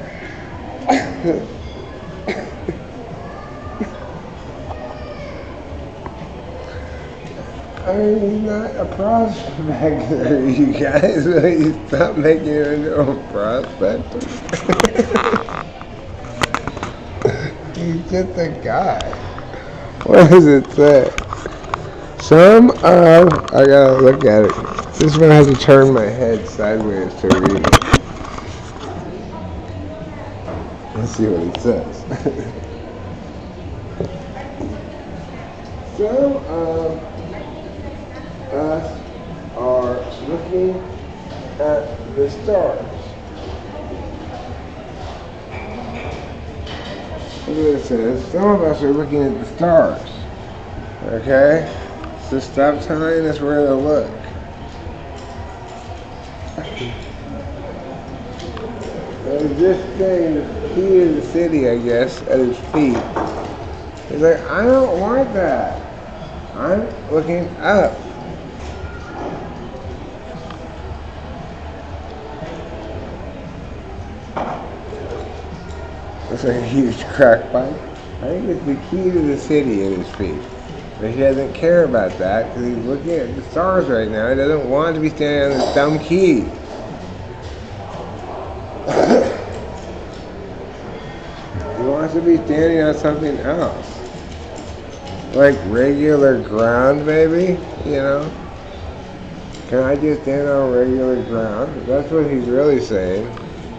I mean, he's not a prospector, you guys. You stop making him into a prospector. He's just a guy. What does it say? Some of, I gotta look at it. This one has to turn my head sideways to read it. Let's see what it says. Some of us are looking at the stars. Look what it says. Some of us are looking at the stars. Okay? So stop telling us where to look. There's this thing, the key of the city, I guess, at his feet. He's like, I don't want that. I'm looking up. Looks like a huge crack pipe. I think it's the key to the city at his feet. But he doesn't care about that because he's looking at the stars right now. He doesn't want to be standing on this dumb key. He wants to be standing on something else. Like regular ground, maybe? You know? Can I just stand on regular ground? That's what he's really saying.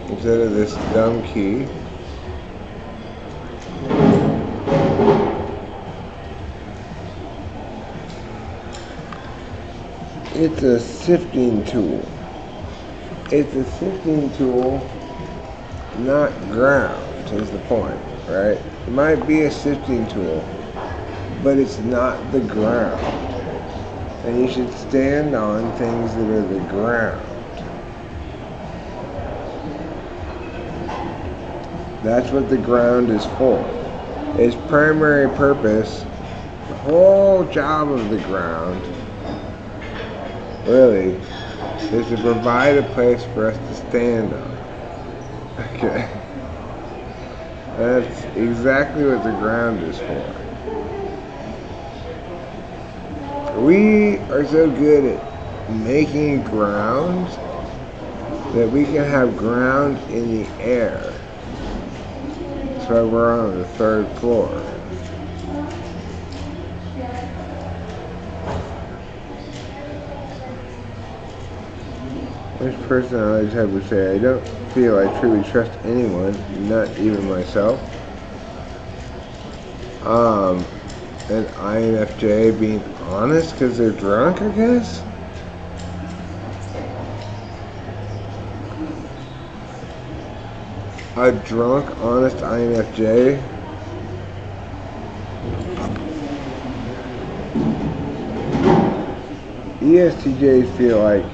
Instead of this dumb key. It's a sifting tool. It's a sifting tool, not ground, is the point, right? It might be a sifting tool, but it's not the ground. And you should stand on things that are the ground. That's what the ground is for. Its primary purpose, the whole job of the ground, really, is to provide a place for us to stand on. Okay? That's exactly what the ground is for. We are so good at making ground that we can have ground in the air. That's why we're on the 3rd floor. This person I always have to say, I don't feel I truly trust anyone, not even myself. And INFJ being honest because they're drunk, I guess? a drunk, honest INFJ ESTJs feel like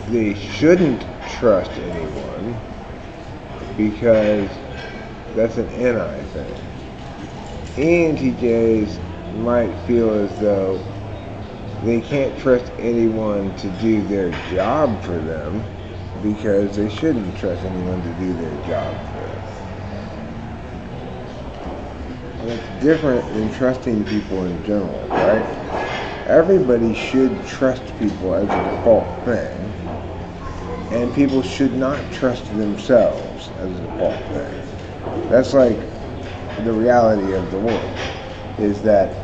they shouldn't trust anyone because that's an NI thing. ENTJs might feel as though they can't trust anyone to do their job for them because they shouldn't trust anyone to do their job for them. And it's different than trusting people in general, right? Everybody should trust people as a default thing, and people should not trust themselves as a default thing. That's like the reality of the world, is that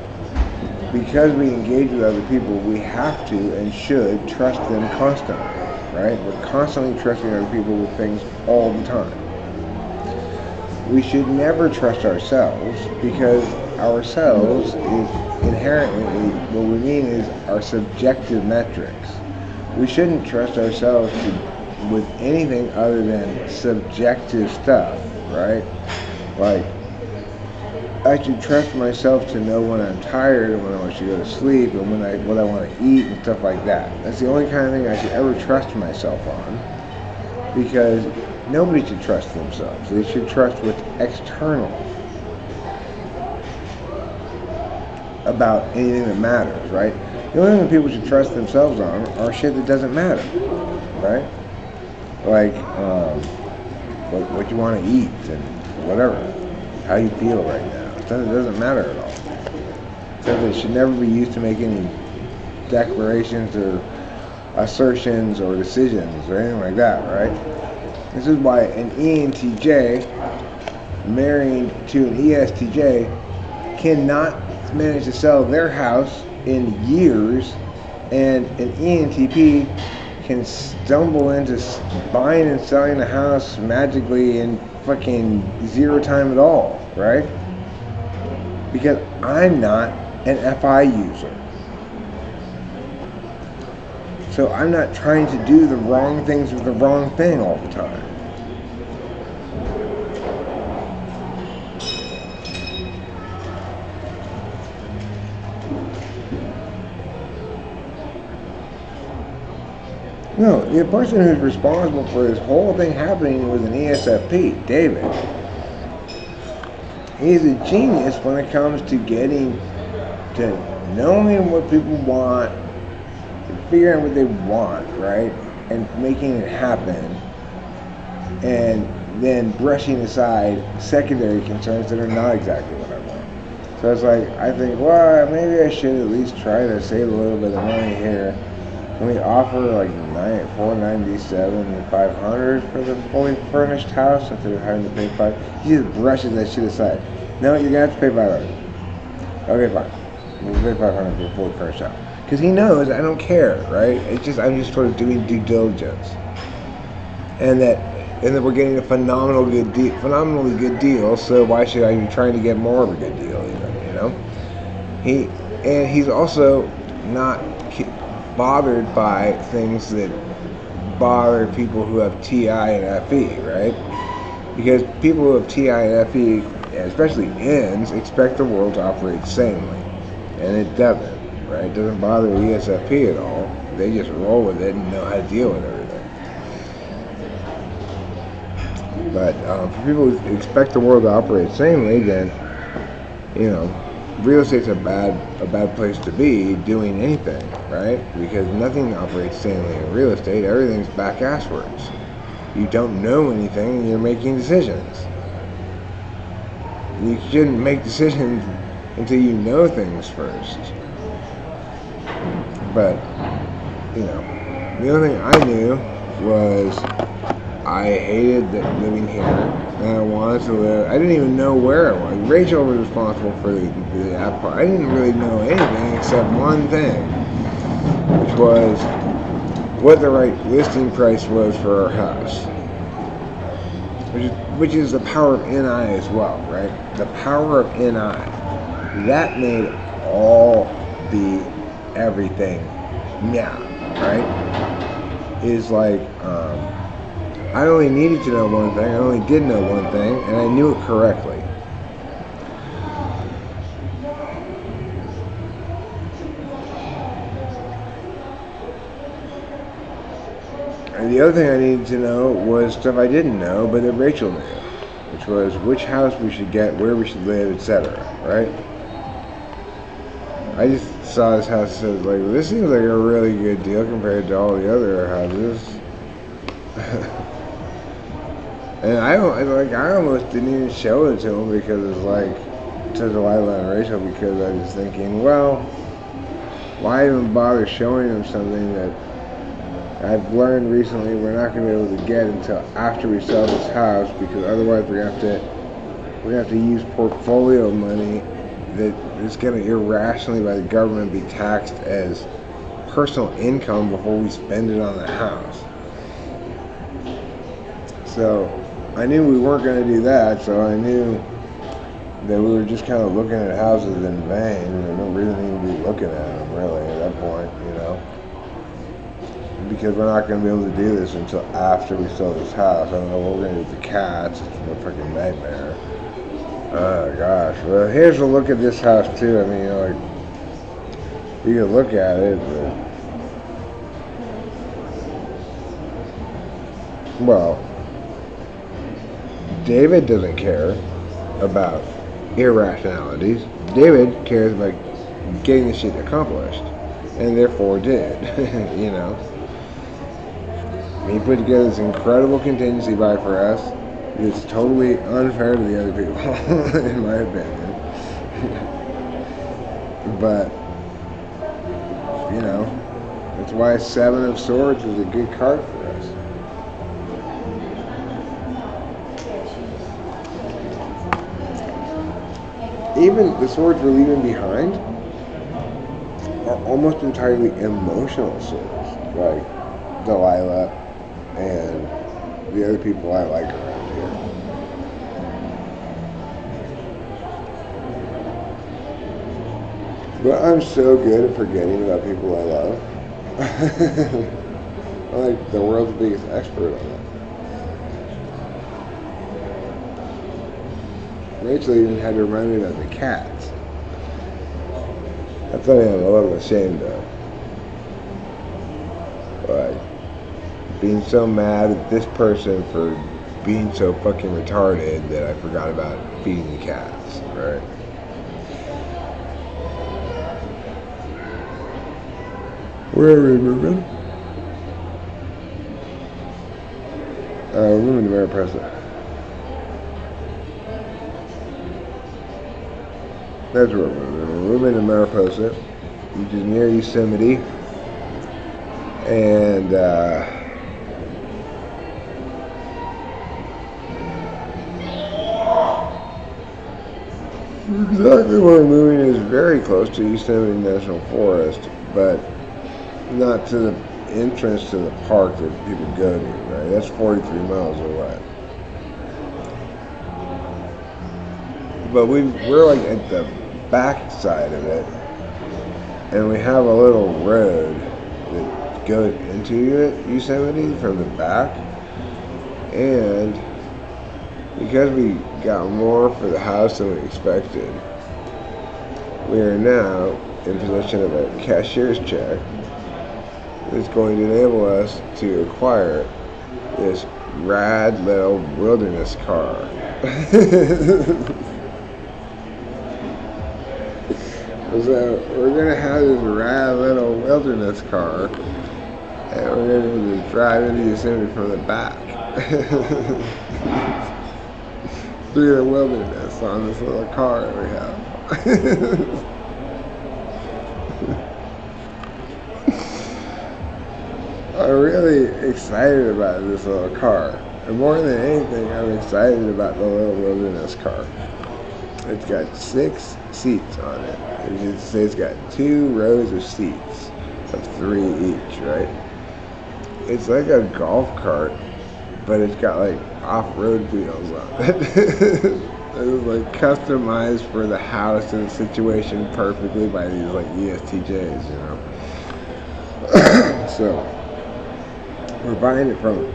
because we engage with other people, we have to and should trust them constantly, right? We're constantly trusting other people with things all the time. We should never trust ourselves because ourselves is inherently, what we mean is our subjective metrics. We shouldn't trust ourselves with anything other than subjective stuff, right? Like, I should trust myself to know when I'm tired and when I want to go to sleep and what I want to eat and stuff like that. That's the only kind of thing I should ever trust myself on, because nobody should trust themselves. They should trust what's external about anything that matters, right? The only thing that people should trust themselves on are shit that doesn't matter, right? Like what you want to eat and whatever, how you feel right now. It doesn't matter at all. So it should never be used to make any declarations or assertions or decisions or anything like that, right? This is why an ENTJ marrying to an ESTJ cannot manage to sell their house in years, and an ENTP can stumble into buying and selling a house magically in fucking zero time at all, right? Because I'm not an FI user. So I'm not trying to do the wrong things with the wrong thing all the time. No, the person who's responsible for this whole thing happening was an ESFP, David. He's a genius when it comes to getting to knowing what people want, figuring out what they want, right? And making it happen. And then brushing aside secondary concerns that are not exactly what I want. So it's like, I think, well, maybe I should at least try to save a little bit of money here. Can we offer like $497 and $500 for the fully furnished house instead of having to pay $500? He just brushes that shit aside. No, you're gonna have to pay $500. Okay, fine. We'll pay $500 for a fully furnished house. Because he knows I don't care, right? It's just I'm just sort of doing due diligence, and that we're getting a phenomenally good deal. So why should I be trying to get more of a good deal, even? You know, he's also not bothered by things that bother people who have TI and FE, right? Because people who have TI and FE, especially Ns, expect the world to operate sanely, and it doesn't, right? It doesn't bother ESFP at all. They just roll with it and know how to deal with everything. But for people who expect the world to operate sanely, then, you know, real estate's a bad place to be doing anything, right? Because nothing operates sanely in real estate. Everything's back-asswards. You don't know anything and you're making decisions. You shouldn't make decisions until you know things first. But, you know, the only thing I knew was I hated living here, and I wanted to live. I didn't even know where it was. Rachel was responsible for the app part. I didn't really know anything except one thing, which was what the right listing price was for our house, which is the power of NI as well, right? The power of NI, that made all the everything, yeah, right? Is like I only needed to know one thing. I only did know one thing, and I knew it correctly. And the other thing I needed to know was stuff I didn't know, but that Rachel knew, which was which house we should get, where we should live, etc. Right? I just saw this house and said, like, this seems like a really good deal compared to all the other houses. And I almost didn't even show it to him because it's like, to Delilah and Rachel, because I was thinking, well, why even bother showing them something that I've learned recently we're not going to be able to get until after we sell this house, because otherwise we're going to have to use portfolio money that is going to irrationally by the government be taxed as personal income before we spend it on the house. So I knew we weren't going to do that, so I knew that we were just kind of looking at houses in vain, and there's no reason to even be looking at them really at that point, because we're not going to be able to do this until after we sell this house. I don't know what we're going to do with the cats. It's a freaking nightmare. Oh gosh. Well, here's a look at this house too. I mean, you can look at it, but, well, David doesn't care about irrationalities. David cares about getting the shit accomplished, and therefore did. He put together this incredible contingency buy for us. It's totally unfair to the other people, in my opinion. But, that's why 7 of Swords is a good card for us. Even the swords we're leaving behind are almost entirely emotional swords, like Delilah and the other people I like around here. But I'm so good at forgetting about people I love. I'm like the world's biggest expert on that. Rachel even had to remind me about the cats. That's something I'm a little ashamed of. Like, being so mad at this person for being so fucking retarded that I forgot about feeding the cats, right? Where are we moving? We're moving to Mariposa. That's where we're moving. We're moving to Mariposa, which is near Yosemite. And, exactly where we're moving is very close to Yosemite National Forest, but not to the entrance to the park that people go to, right? That's 43 miles away. But we're like at the back side of it, and we have a little road that goes into it, Yosemite, from the back, and because we got more for the house than we expected, we are now in possession of a cashier's check that's going to enable us to acquire this rad little wilderness car. So we're going to have this rad little wilderness car, and we're going to be able to drive into Yosemite from the back. Through the wilderness on this little car that we have. I'm really excited about this little car. And more than anything, I'm excited about the little wilderness car. It's got 6 seats on it. As you can see, it's got 2 rows of seats of 3 each, right? It's like a golf cart, but it's got like off-road wheels on it. It's like customized for the house and the situation perfectly by these like ESTJs, So We're buying it from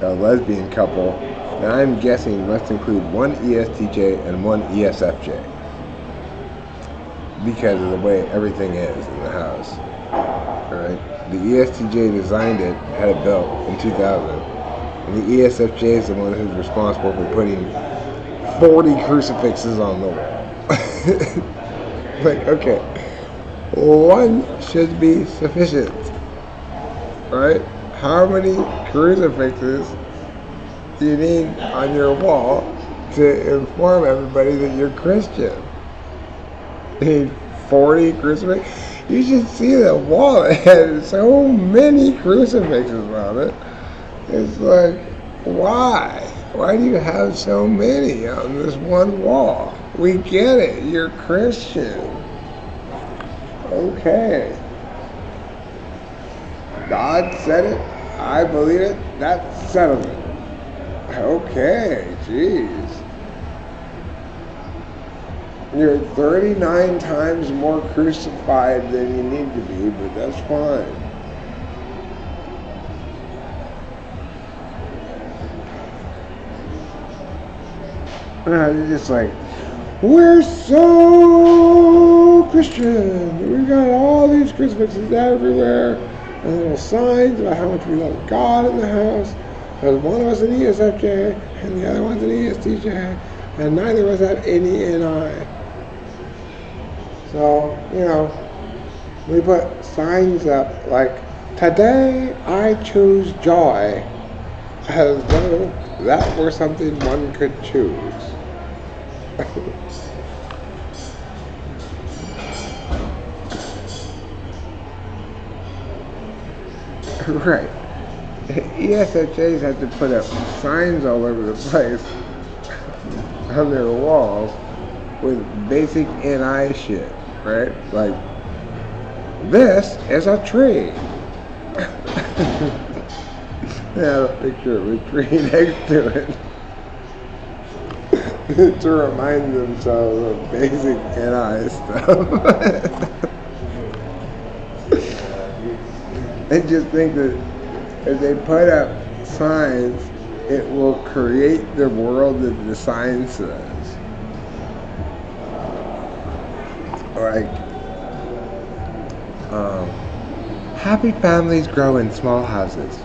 a lesbian couple that I'm guessing must include one ESTJ and one ESFJ because of the way everything is in the house. Alright? The ESTJ designed it, had it built in 2000. And the ESFJ is the one who's responsible for putting 40 crucifixes on the wall. Like, okay, one should be sufficient. Right? How many crucifixes do you need on your wall to inform everybody that you're Christian? You need 40 crucifixes? You should see the wall. It has so many crucifixes on it. It's like, why? Why do you have so many on this one wall? We get it. You're Christian. Okay. God said it. I believe it. That settles it. Okay. Jeez. You're 39 times more crucified than you need to be, but that's fine. They're just like, we're so Christian. We got all these crucifixes everywhere, and little signs about how much we love God in the house. There's one of us an ESFJ, and the other one's an ESTJ, and neither of us have any NI. So, we put signs up like, today I choose joy, as though that were something one could choose. Right. ESFJs have to put up signs all over the place on their walls with basic NI shit, right? Like, this is a tree. They have a picture of a tree next to it to remind themselves of basic NI stuff. They just think that if they put up signs, it will create the world that the sign says. Like, happy families grow in small houses.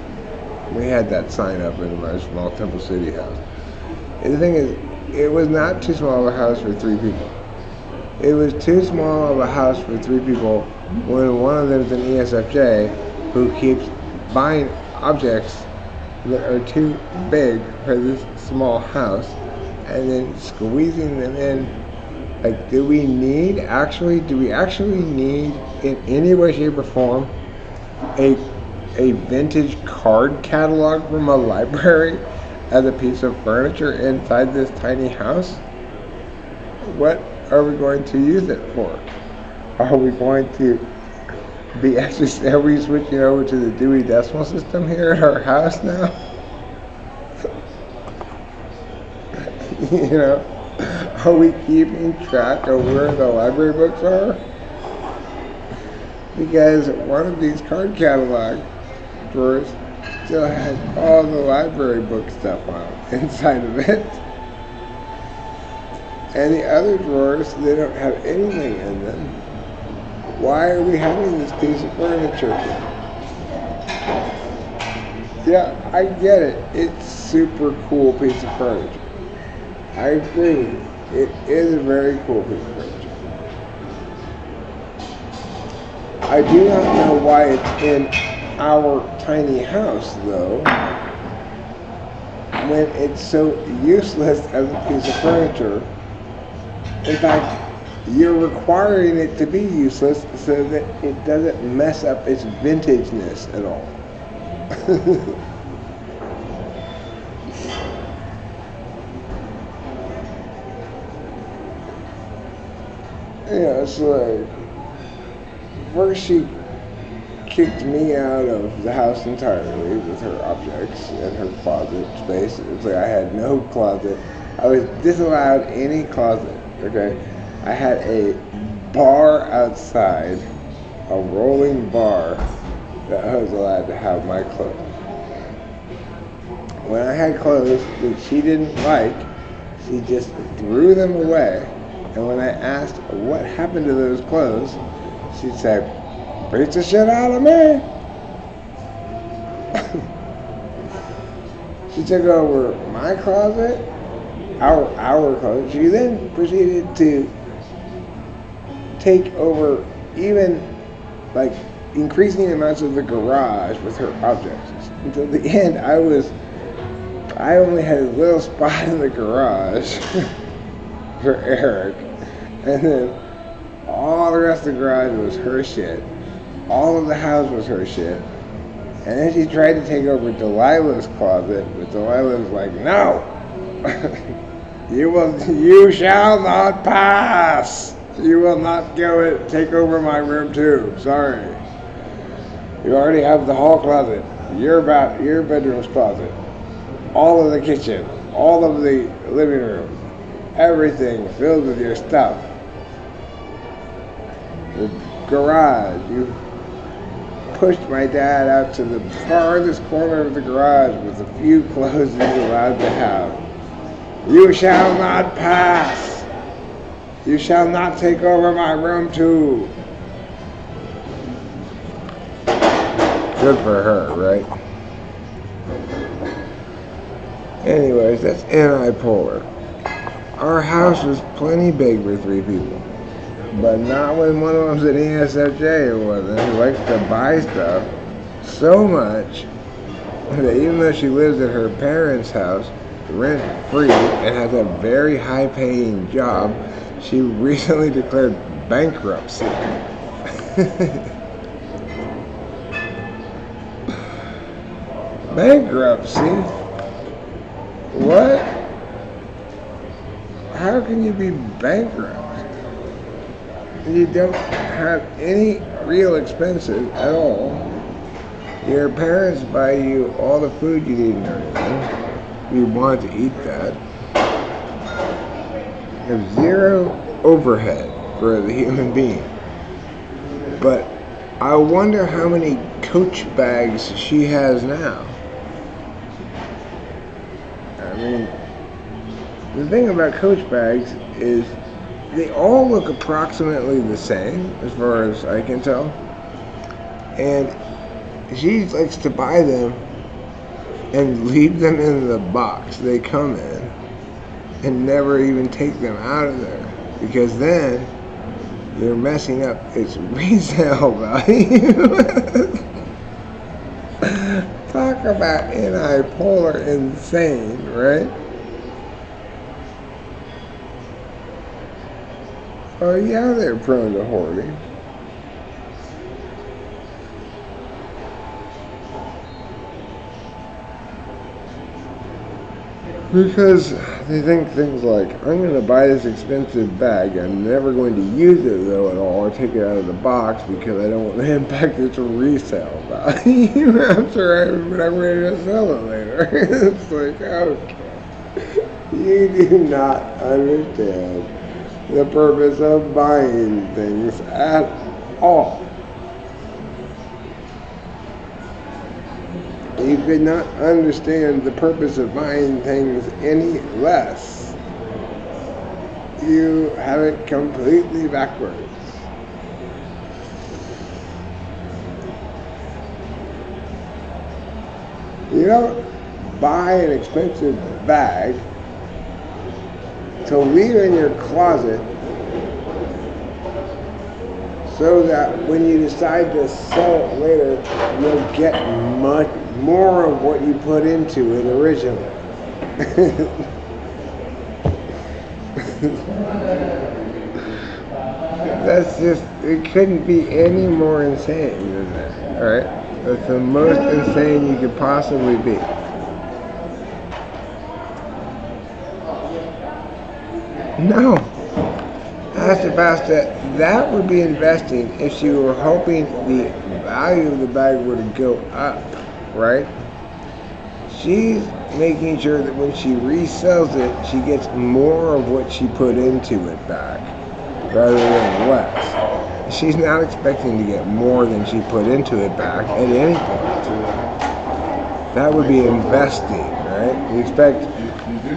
We had that sign up in our small Temple City house. And the thing is, it was not too small of a house for 3 people. It was too small of a house for 3 people when one of them is an ESFJ who keeps buying objects that are too big for this small house and then squeezing them in. Like, do we actually need in any way, shape, or form a vintage card catalog from a library as a piece of furniture inside this tiny house? What are we going to use it for? Are we going to are we switching over to the Dewey Decimal System here at our house now? Are we keeping track of where the library books are? Because one of these card catalog drawers still has all the library book stuff on inside of it. And the other drawers, they don't have anything in them. Why are we having this piece of furniture here? Yeah, I get it. It's super cool piece of furniture. I agree with you. It is a very cool piece of furniture. I do not know why it's in our tiny house, though, when it's so useless as a piece of furniture. In fact, you're requiring it to be useless so that it doesn't mess up its vintageness at all. It's like, first she kicked me out of the house entirely with her objects and her closet space. It's like I had no closet. I was disallowed any closet, okay? I had a bar outside, a rolling bar that I was allowed to have my clothes. when I had clothes that she didn't like, she just threw them away. And when I asked what happened to those clothes, she'd say, "Beat the shit out of me." She took over my closet, our closet. She then proceeded to take over even like increasing amounts of the garage with her objects. Until the end, I only had a little spot in the garage for Eric, and then all the rest of the garage was her shit. All of the house was her shit. And then she tried to take over Delilah's closet, but Delilah was like, "No, you shall not pass. You will not take over my room too. Sorry. You already have the hall closet, your bedroom's closet, all of the kitchen, all of the living room, everything filled with your stuff. The garage, you pushed my dad out to the farthest corner of the garage with the few clothes he's allowed to have. You shall not pass. You shall not take over my room too." Good for her, right? Anyways, that's anti-polar. Our house was plenty big for 3 people. But not when one of them's an ESFJ or wasn't, who likes to buy stuff so much that even though she lives at her parents' house, rent-free, and has a very high-paying job, she recently declared bankruptcy. Bankruptcy? What? How can you be bankrupt? You don't have any real expenses at all. Your parents buy you all the food you need and everything. You want to eat that. You have zero overhead for the human being. But I wonder how many Coach bags she has now. I mean, the thing about Coach bags is they all look approximately the same, as far as I can tell. And she likes to buy them and leave them in the box they come in and never even take them out of there, because then you're messing up its resale value. Talk about anti-polar insane, right? Oh yeah, they're prone to hoarding. Because they think things like, "I'm going to buy this expensive bag, I'm never going to use it though at all, or take it out of the box because I don't want to impact its resale value after when I'm ready to sell it later." It's like, okay, you do not understand the purpose of buying things at all. You could not understand the purpose of buying things any less. You have it completely backwards. You don't buy an expensive bag to leave in your closet so that when you decide to sell it later, you'll get much more of what you put into it originally. That's just, it couldn't be any more insane than that, alright? That's the most insane you could possibly be. No. Sebastian, that would be investing if you were hoping the value of the bag were to go up, right? She's making sure that when she resells it, she gets more of what she put into it back, rather than less. She's not expecting to get more than she put into it back at any point. That would be investing, right? You expect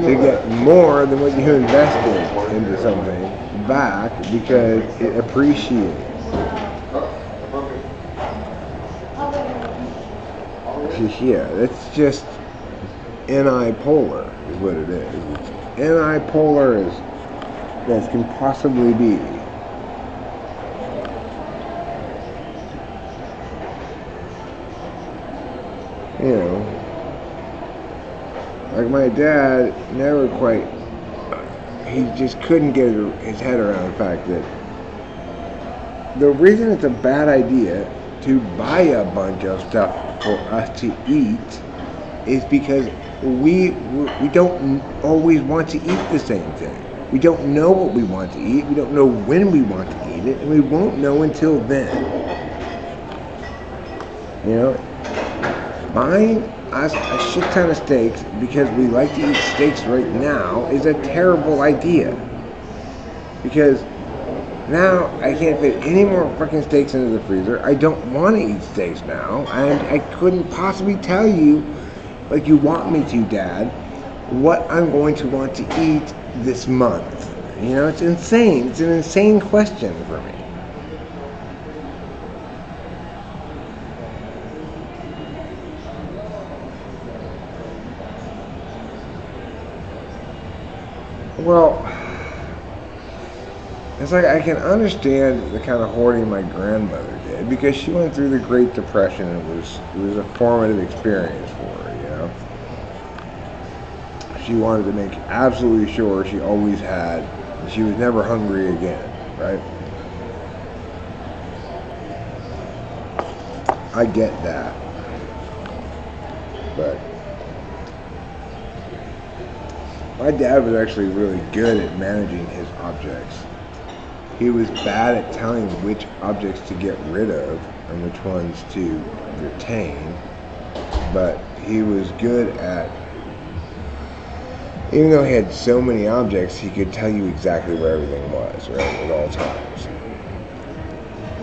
to get more than what you invested into something back because it appreciates. Yeah, it's just anti-polar is what it is. It's anti-polar as can possibly be. You know, like my dad never quite, he just couldn't get his head around the fact that the reason it's a bad idea to buy a bunch of stuff for us to eat is because we don't always want to eat the same thing. We don't know what we want to eat. We don't know when we want to eat it, and we won't know until then. You know, buying us a shit ton of steaks because we like to eat steaks right now is a terrible idea. Because now I can't fit any more fucking steaks into the freezer. I don't want to eat steaks now, and I couldn't possibly tell you, like you want me to, Dad, what I'm going to want to eat this month. You know, it's insane. It's an insane question for me. Well, it's like I can understand the kind of hoarding my grandmother did because she went through the Great Depression and it was a formative experience for her, you know. She wanted to make absolutely sure she always had, she was never hungry again, right? I get that. But my dad was actually really good at managing his objects. He was bad at telling which objects to get rid of and which ones to retain, but he was good at, even though he had so many objects, he could tell you exactly where everything was, right, at all times.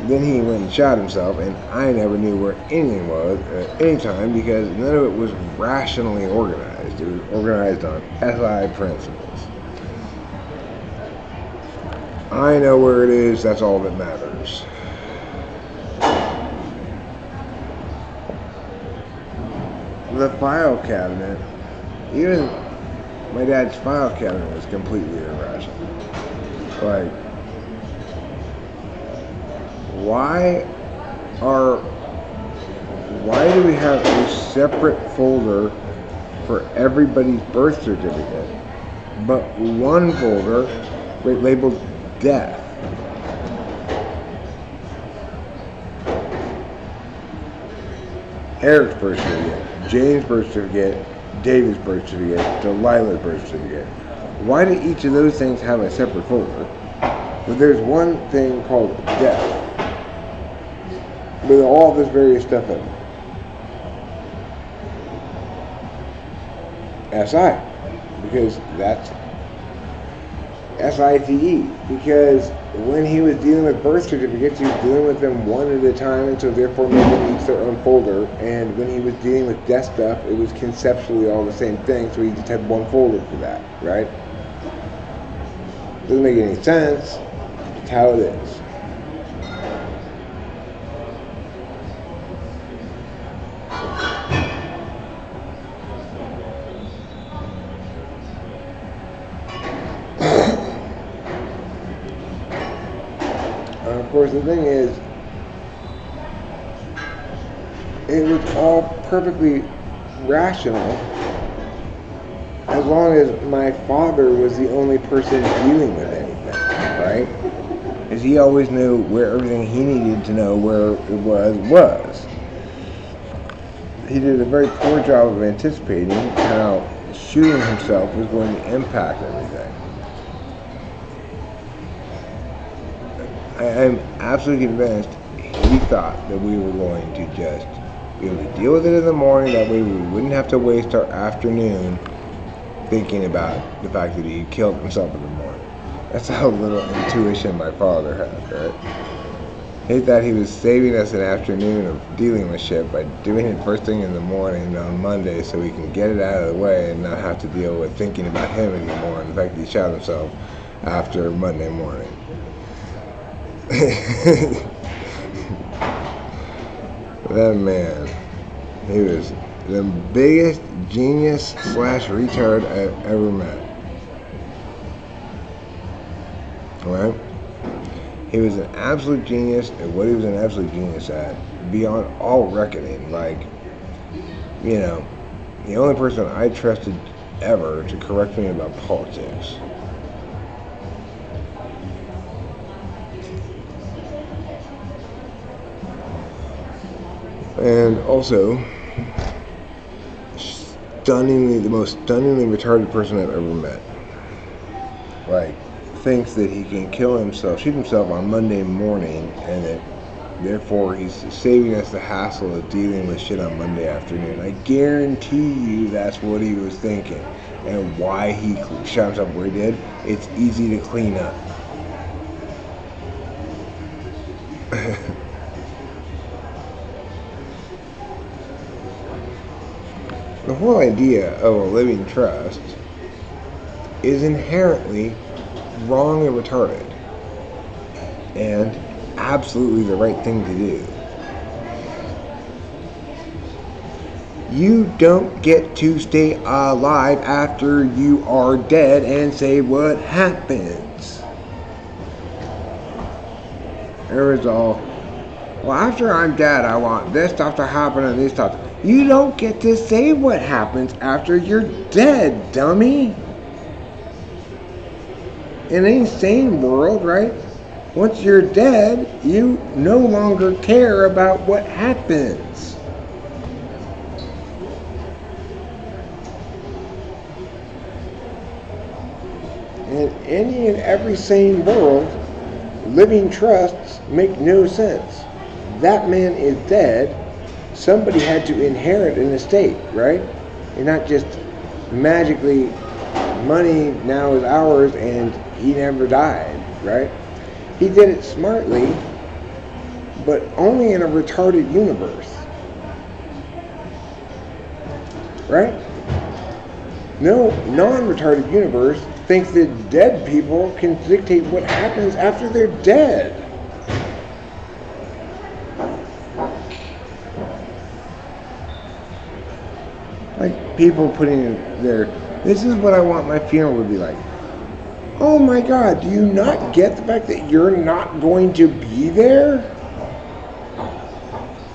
Then he went and shot himself, and I never knew where anything was at any time because none of it was rationally organized. It was organized on SI principles. I know where it is, that's all that matters. The file cabinet, even my dad's file cabinet was completely irrational. Like, why do we have a separate folder for everybody's birth certificate, but one folder labeled death? Eric's birth certificate, Jane's birth certificate, David's birth certificate, Delilah's birth certificate. Why do each of those things have a separate folder? But there's one thing called death with all this various stuff in it. SI, because that's SITE, because when he was dealing with birth certificates, he was dealing with them one at a time, and so therefore made them each their own folder. And when he was dealing with death stuff, it was conceptually all the same thing, so he just had one folder for that, right? Doesn't make any sense. It's how it is. Of course, the thing is, it was all perfectly rational as long as my father was the only person dealing with anything, right? Because he always knew where everything he needed to know where it was. He did a very poor job of anticipating how shooting himself was going to impact everything. I'm absolutely convinced he thought that we were going to just be able to deal with it in the morning. That way we wouldn't have to waste our afternoon thinking about the fact that he killed himself in the morning. That's how little intuition my father had, right? He thought he was saving us an afternoon of dealing with shit by doing it first thing in the morning on Monday so we can get it out of the way and not have to deal with thinking about him anymore and the fact that he shot himself after Monday morning. That man, he was the biggest genius / retard I've ever met. Alright? He was an absolute genius at what he was an absolute genius at, beyond all reckoning. Like, you know, the only person I trusted ever to correct me about politics. And also, the most stunningly retarded person I've ever met. Like, thinks that he can shoot himself on Monday morning, and that therefore he's saving us the hassle of dealing with shit on Monday afternoon. I guarantee you that's what he was thinking, and why he shot himself where he did. It's easy to clean up. The whole idea of a living trust is inherently wrong and retarded, and absolutely the right thing to do. You don't get to stay alive after you are dead and say what happens. There was all, well, after I'm dead, I want this stuff to happen and this stuff. You don't get to say what happens after you're dead, dummy. In any sane world, right? Once you're dead, you no longer care about what happens. In any and every sane world, living trusts make no sense. That man is dead. Somebody had to inherit an estate, right? And not just magically, money now is ours and he never died, right? He did it smartly, but only in a retarded universe, right? No non-retarded universe thinks that dead people can dictate what happens after they're dead. Like people putting this is what I want my funeral would be like. Oh my God, do you not get the fact that you're not going to be there?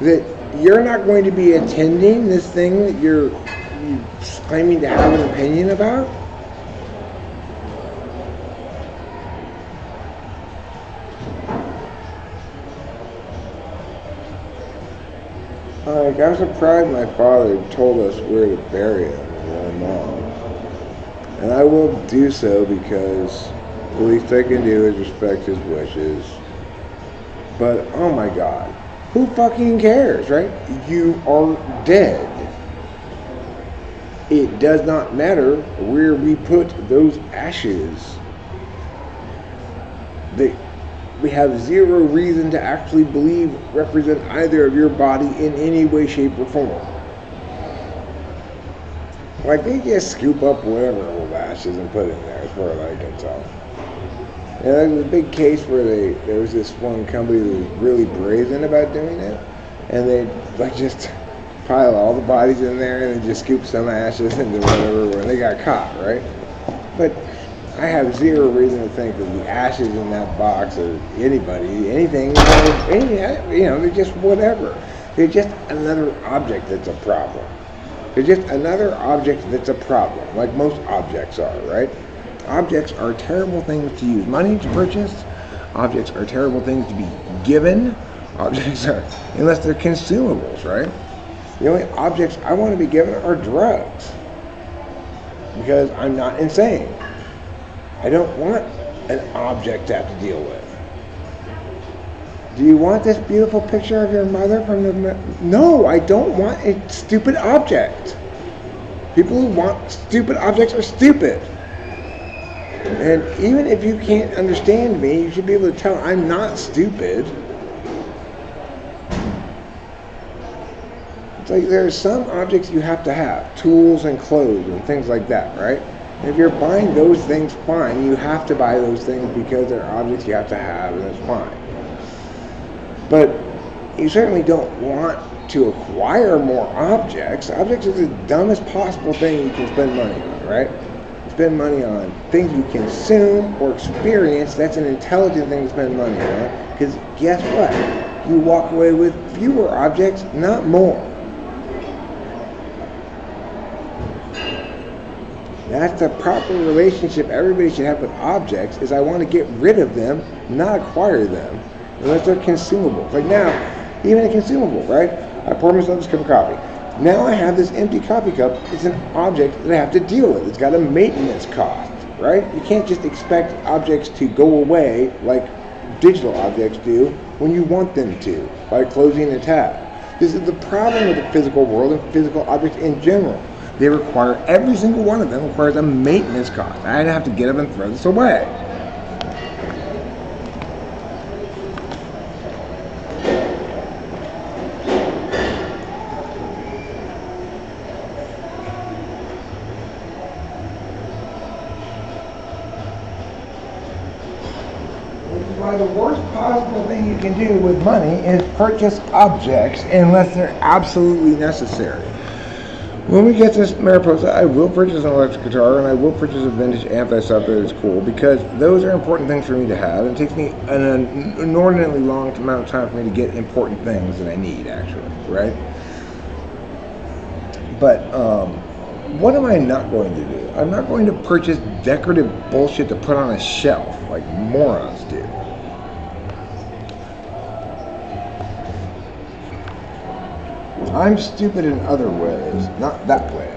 That you're not going to be attending this thing that you're claiming to have an opinion about? Like, I'm surprised my father told us where to bury him and my mom. And I will do so because the least I can do is respect his wishes. But, oh my God, who fucking cares, right? You are dead. It does not matter where we put those ashes. We have zero reason to actually believe represent either of your body in any way, shape, or form. Like, they just scoop up whatever old ashes and put it in there, as far as I can tell. And there was a big case where there was this one company that was really brazen about doing it, and they like just pile all the bodies in there and then just scoop some ashes into whatever when they got caught, right? But I have zero reason to think that the ashes in that box or anything, they're just whatever. They're just another object that's a problem. They're just another object that's a problem, like most objects are, right? Objects are terrible things to use money to purchase. Objects are terrible things to be given. Objects are, unless they're consumables, right? The only objects I want to be given are drugs. Because I'm not insane. I don't want an object to have to deal with. Do you want this beautiful picture of your mother from the... No, I don't want a stupid object. People who want stupid objects are stupid. And even if you can't understand me, you should be able to tell I'm not stupid. It's like there's some objects you have to have, tools and clothes and things like that, right? And if you're buying those things, fine. You have to buy those things because they're objects you have to have, and it's fine. But you certainly don't want to acquire more objects. Objects is the dumbest possible thing you can spend money on, right? Spend money on things you consume or experience. That's an intelligent thing to spend money on, because guess what? You walk away with fewer objects, not more. That's the proper relationship everybody should have with objects, is I want to get rid of them, not acquire them, unless they're consumable. Like now, even a consumable, right? I pour myself this cup of coffee. Now I have this empty coffee cup. It's an object that I have to deal with. It's got a maintenance cost, right? You can't just expect objects to go away like digital objects do when you want them to, by closing a tab. This is the problem with the physical world and physical objects in general. They require, every single one of them requires a maintenance cost. I'd have to get up and throw this away. Which is why the worst possible thing you can do with money is purchase objects unless they're absolutely necessary. When we get this Mariposa, I will purchase an electric guitar, and I will purchase a vintage amp that I thought that is cool, because those are important things for me to have. It takes me an inordinately long amount of time for me to get important things that I need, actually, right? But what am I not going to do? I'm not going to purchase decorative bullshit to put on a shelf like morons do. I'm stupid in other ways, not that way.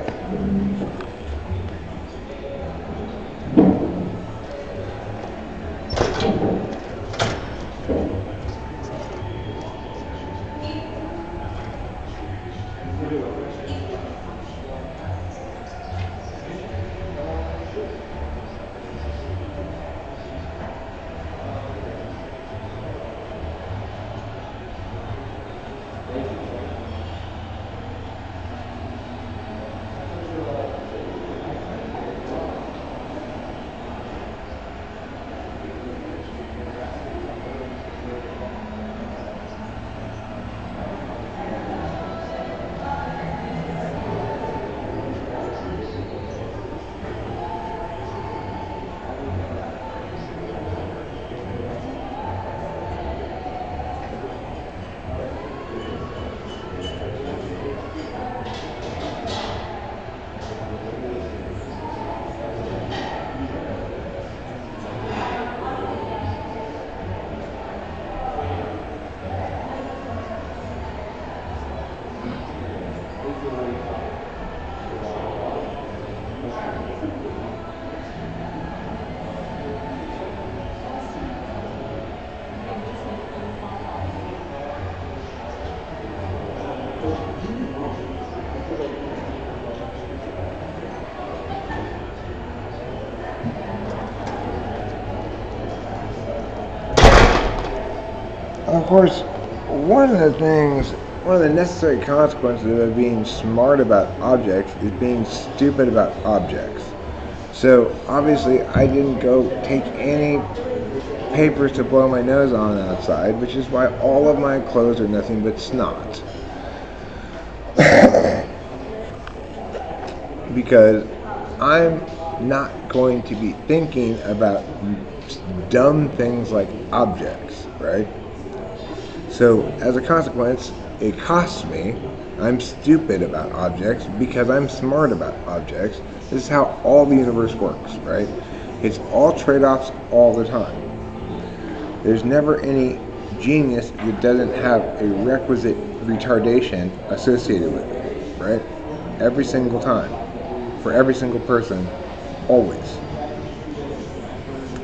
Of course, one of the necessary consequences of being smart about objects is being stupid about objects. So obviously I didn't go take any papers to blow my nose on outside, which is why all of my clothes are nothing but snot. Because I'm not going to be thinking about dumb things like objects, right? So as a consequence, it costs me. I'm stupid about objects because I'm smart about objects. This is how all the universe works, right? It's all trade-offs all the time. There's never any genius that doesn't have a requisite retardation associated with it, right? Every single time. For every single person, always.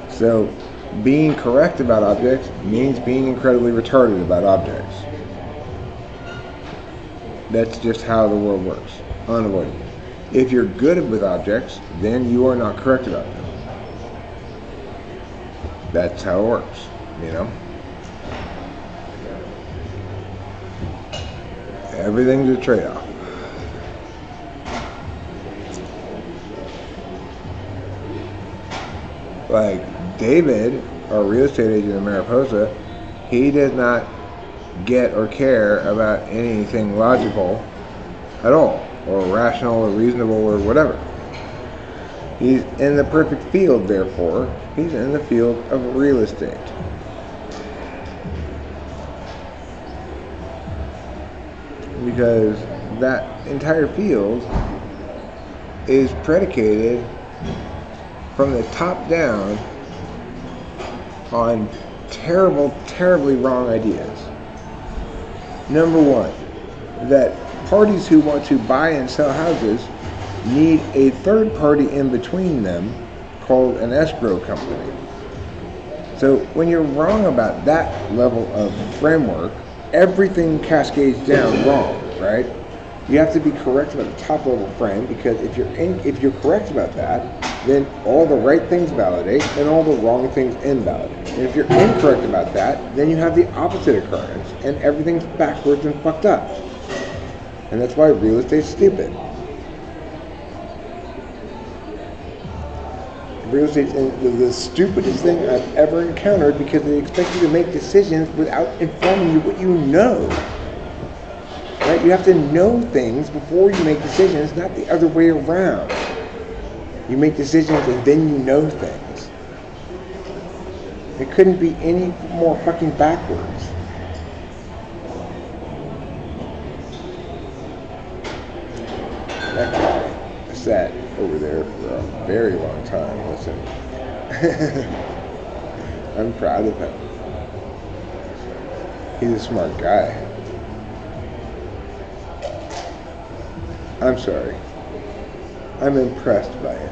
So being correct about objects means being incredibly retarded about objects. That's just how the world works. Unavoidable. If you're good with objects, then you are not correct about them. That's how it works, you know? Everything's a trade-off. Like David, our real estate agent in Mariposa, he does not get or care about anything logical at all, or rational or reasonable or whatever. He's in the perfect field, therefore, he's in the field of real estate. Because that entire field is predicated from the top down on terribly wrong ideas. Number one, that parties who want to buy and sell houses need a third party in between them called an escrow company. So when you're wrong about that level of framework, everything cascades down wrong, right? You have to be correct about the top level frame, because if you're correct about that, then all the right things validate and all the wrong things invalidate. And if you're incorrect about that, then you have the opposite occurrence and everything's backwards and fucked up. And that's why real estate's stupid. Real estate's the stupidest thing I've ever encountered, because they expect you to make decisions without informing you what you know. Right? You have to know things before you make decisions, not the other way around. You make decisions and then you know things. It couldn't be any more fucking backwards. That guy sat over there for a very long time listening. I'm proud of him. He's a smart guy. I'm sorry. I'm impressed by it.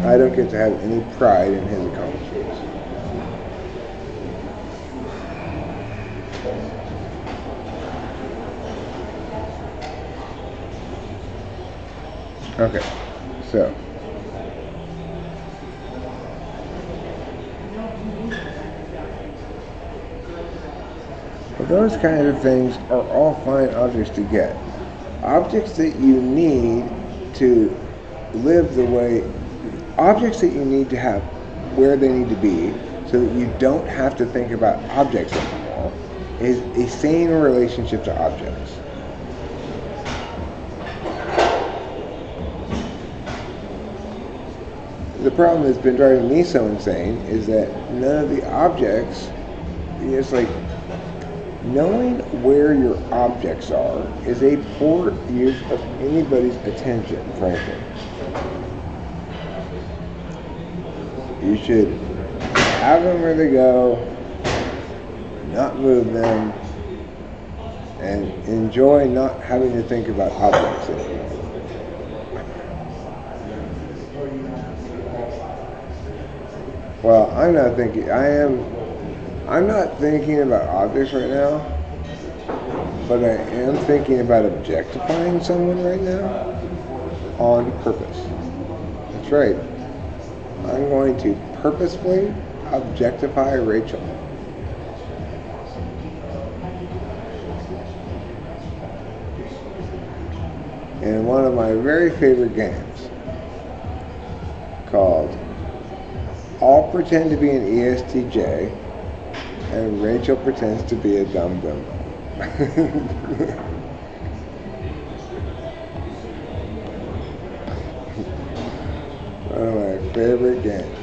I don't get to have any pride in his accomplishments. Okay, so those kinds of things are all fine objects to get. Objects that you need to live the way, objects that you need to have where they need to be so that you don't have to think about objects anymore, is a sane relationship to objects. The problem that's been driving me so insane is that none of the objects, it's like, knowing where your objects are is a poor use of anybody's attention, frankly. You should have them where they go, not move them, and enjoy not having to think about objects anymore. Well, I'm not thinking about objects right now, but I am thinking about objectifying someone right now on purpose. That's right. I'm going to purposefully objectify Rachel. In one of my very favorite games called I'll pretend to be an ESTJ and Rachel pretends to be a dumb dumb. One of my favorite games.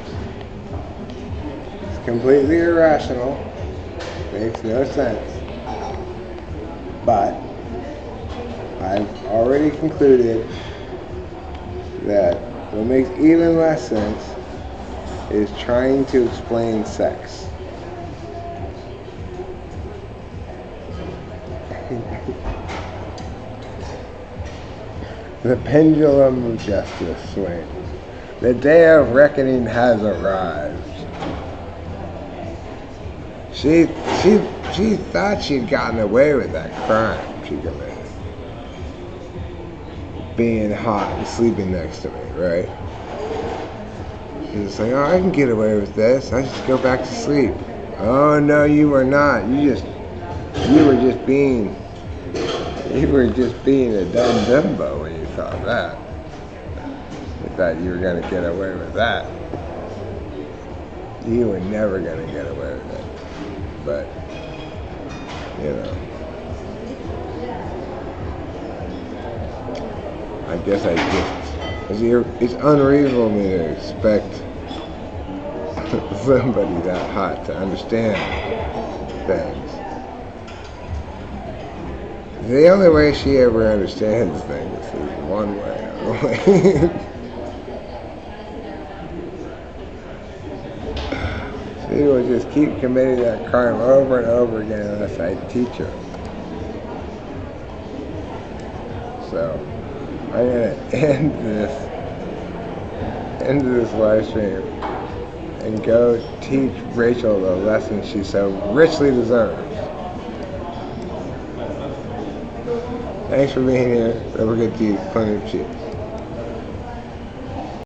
It's completely irrational, makes no sense, but I've already concluded that what makes even less sense is trying to explain sex. The pendulum of justice swings. The day of reckoning has arrived. She thought she'd gotten away with that crime she committed. Being hot and sleeping next to me, right? She's like, oh, I can get away with this. I just go back to sleep. Oh, no, you are not. You just You were just being a dumb dumbo when you thought that. You thought you were gonna get away with that. You were never gonna get away with it. But you know, I guess it's unreasonable me to expect somebody that hot to understand things. The only way she ever understands things is one way only. She will just keep committing that crime over and over again unless I teach her. So I'm gonna end this live stream and go teach Rachel the lesson she so richly deserves. Thanks for being here. Don't forget to eat plenty of cheese.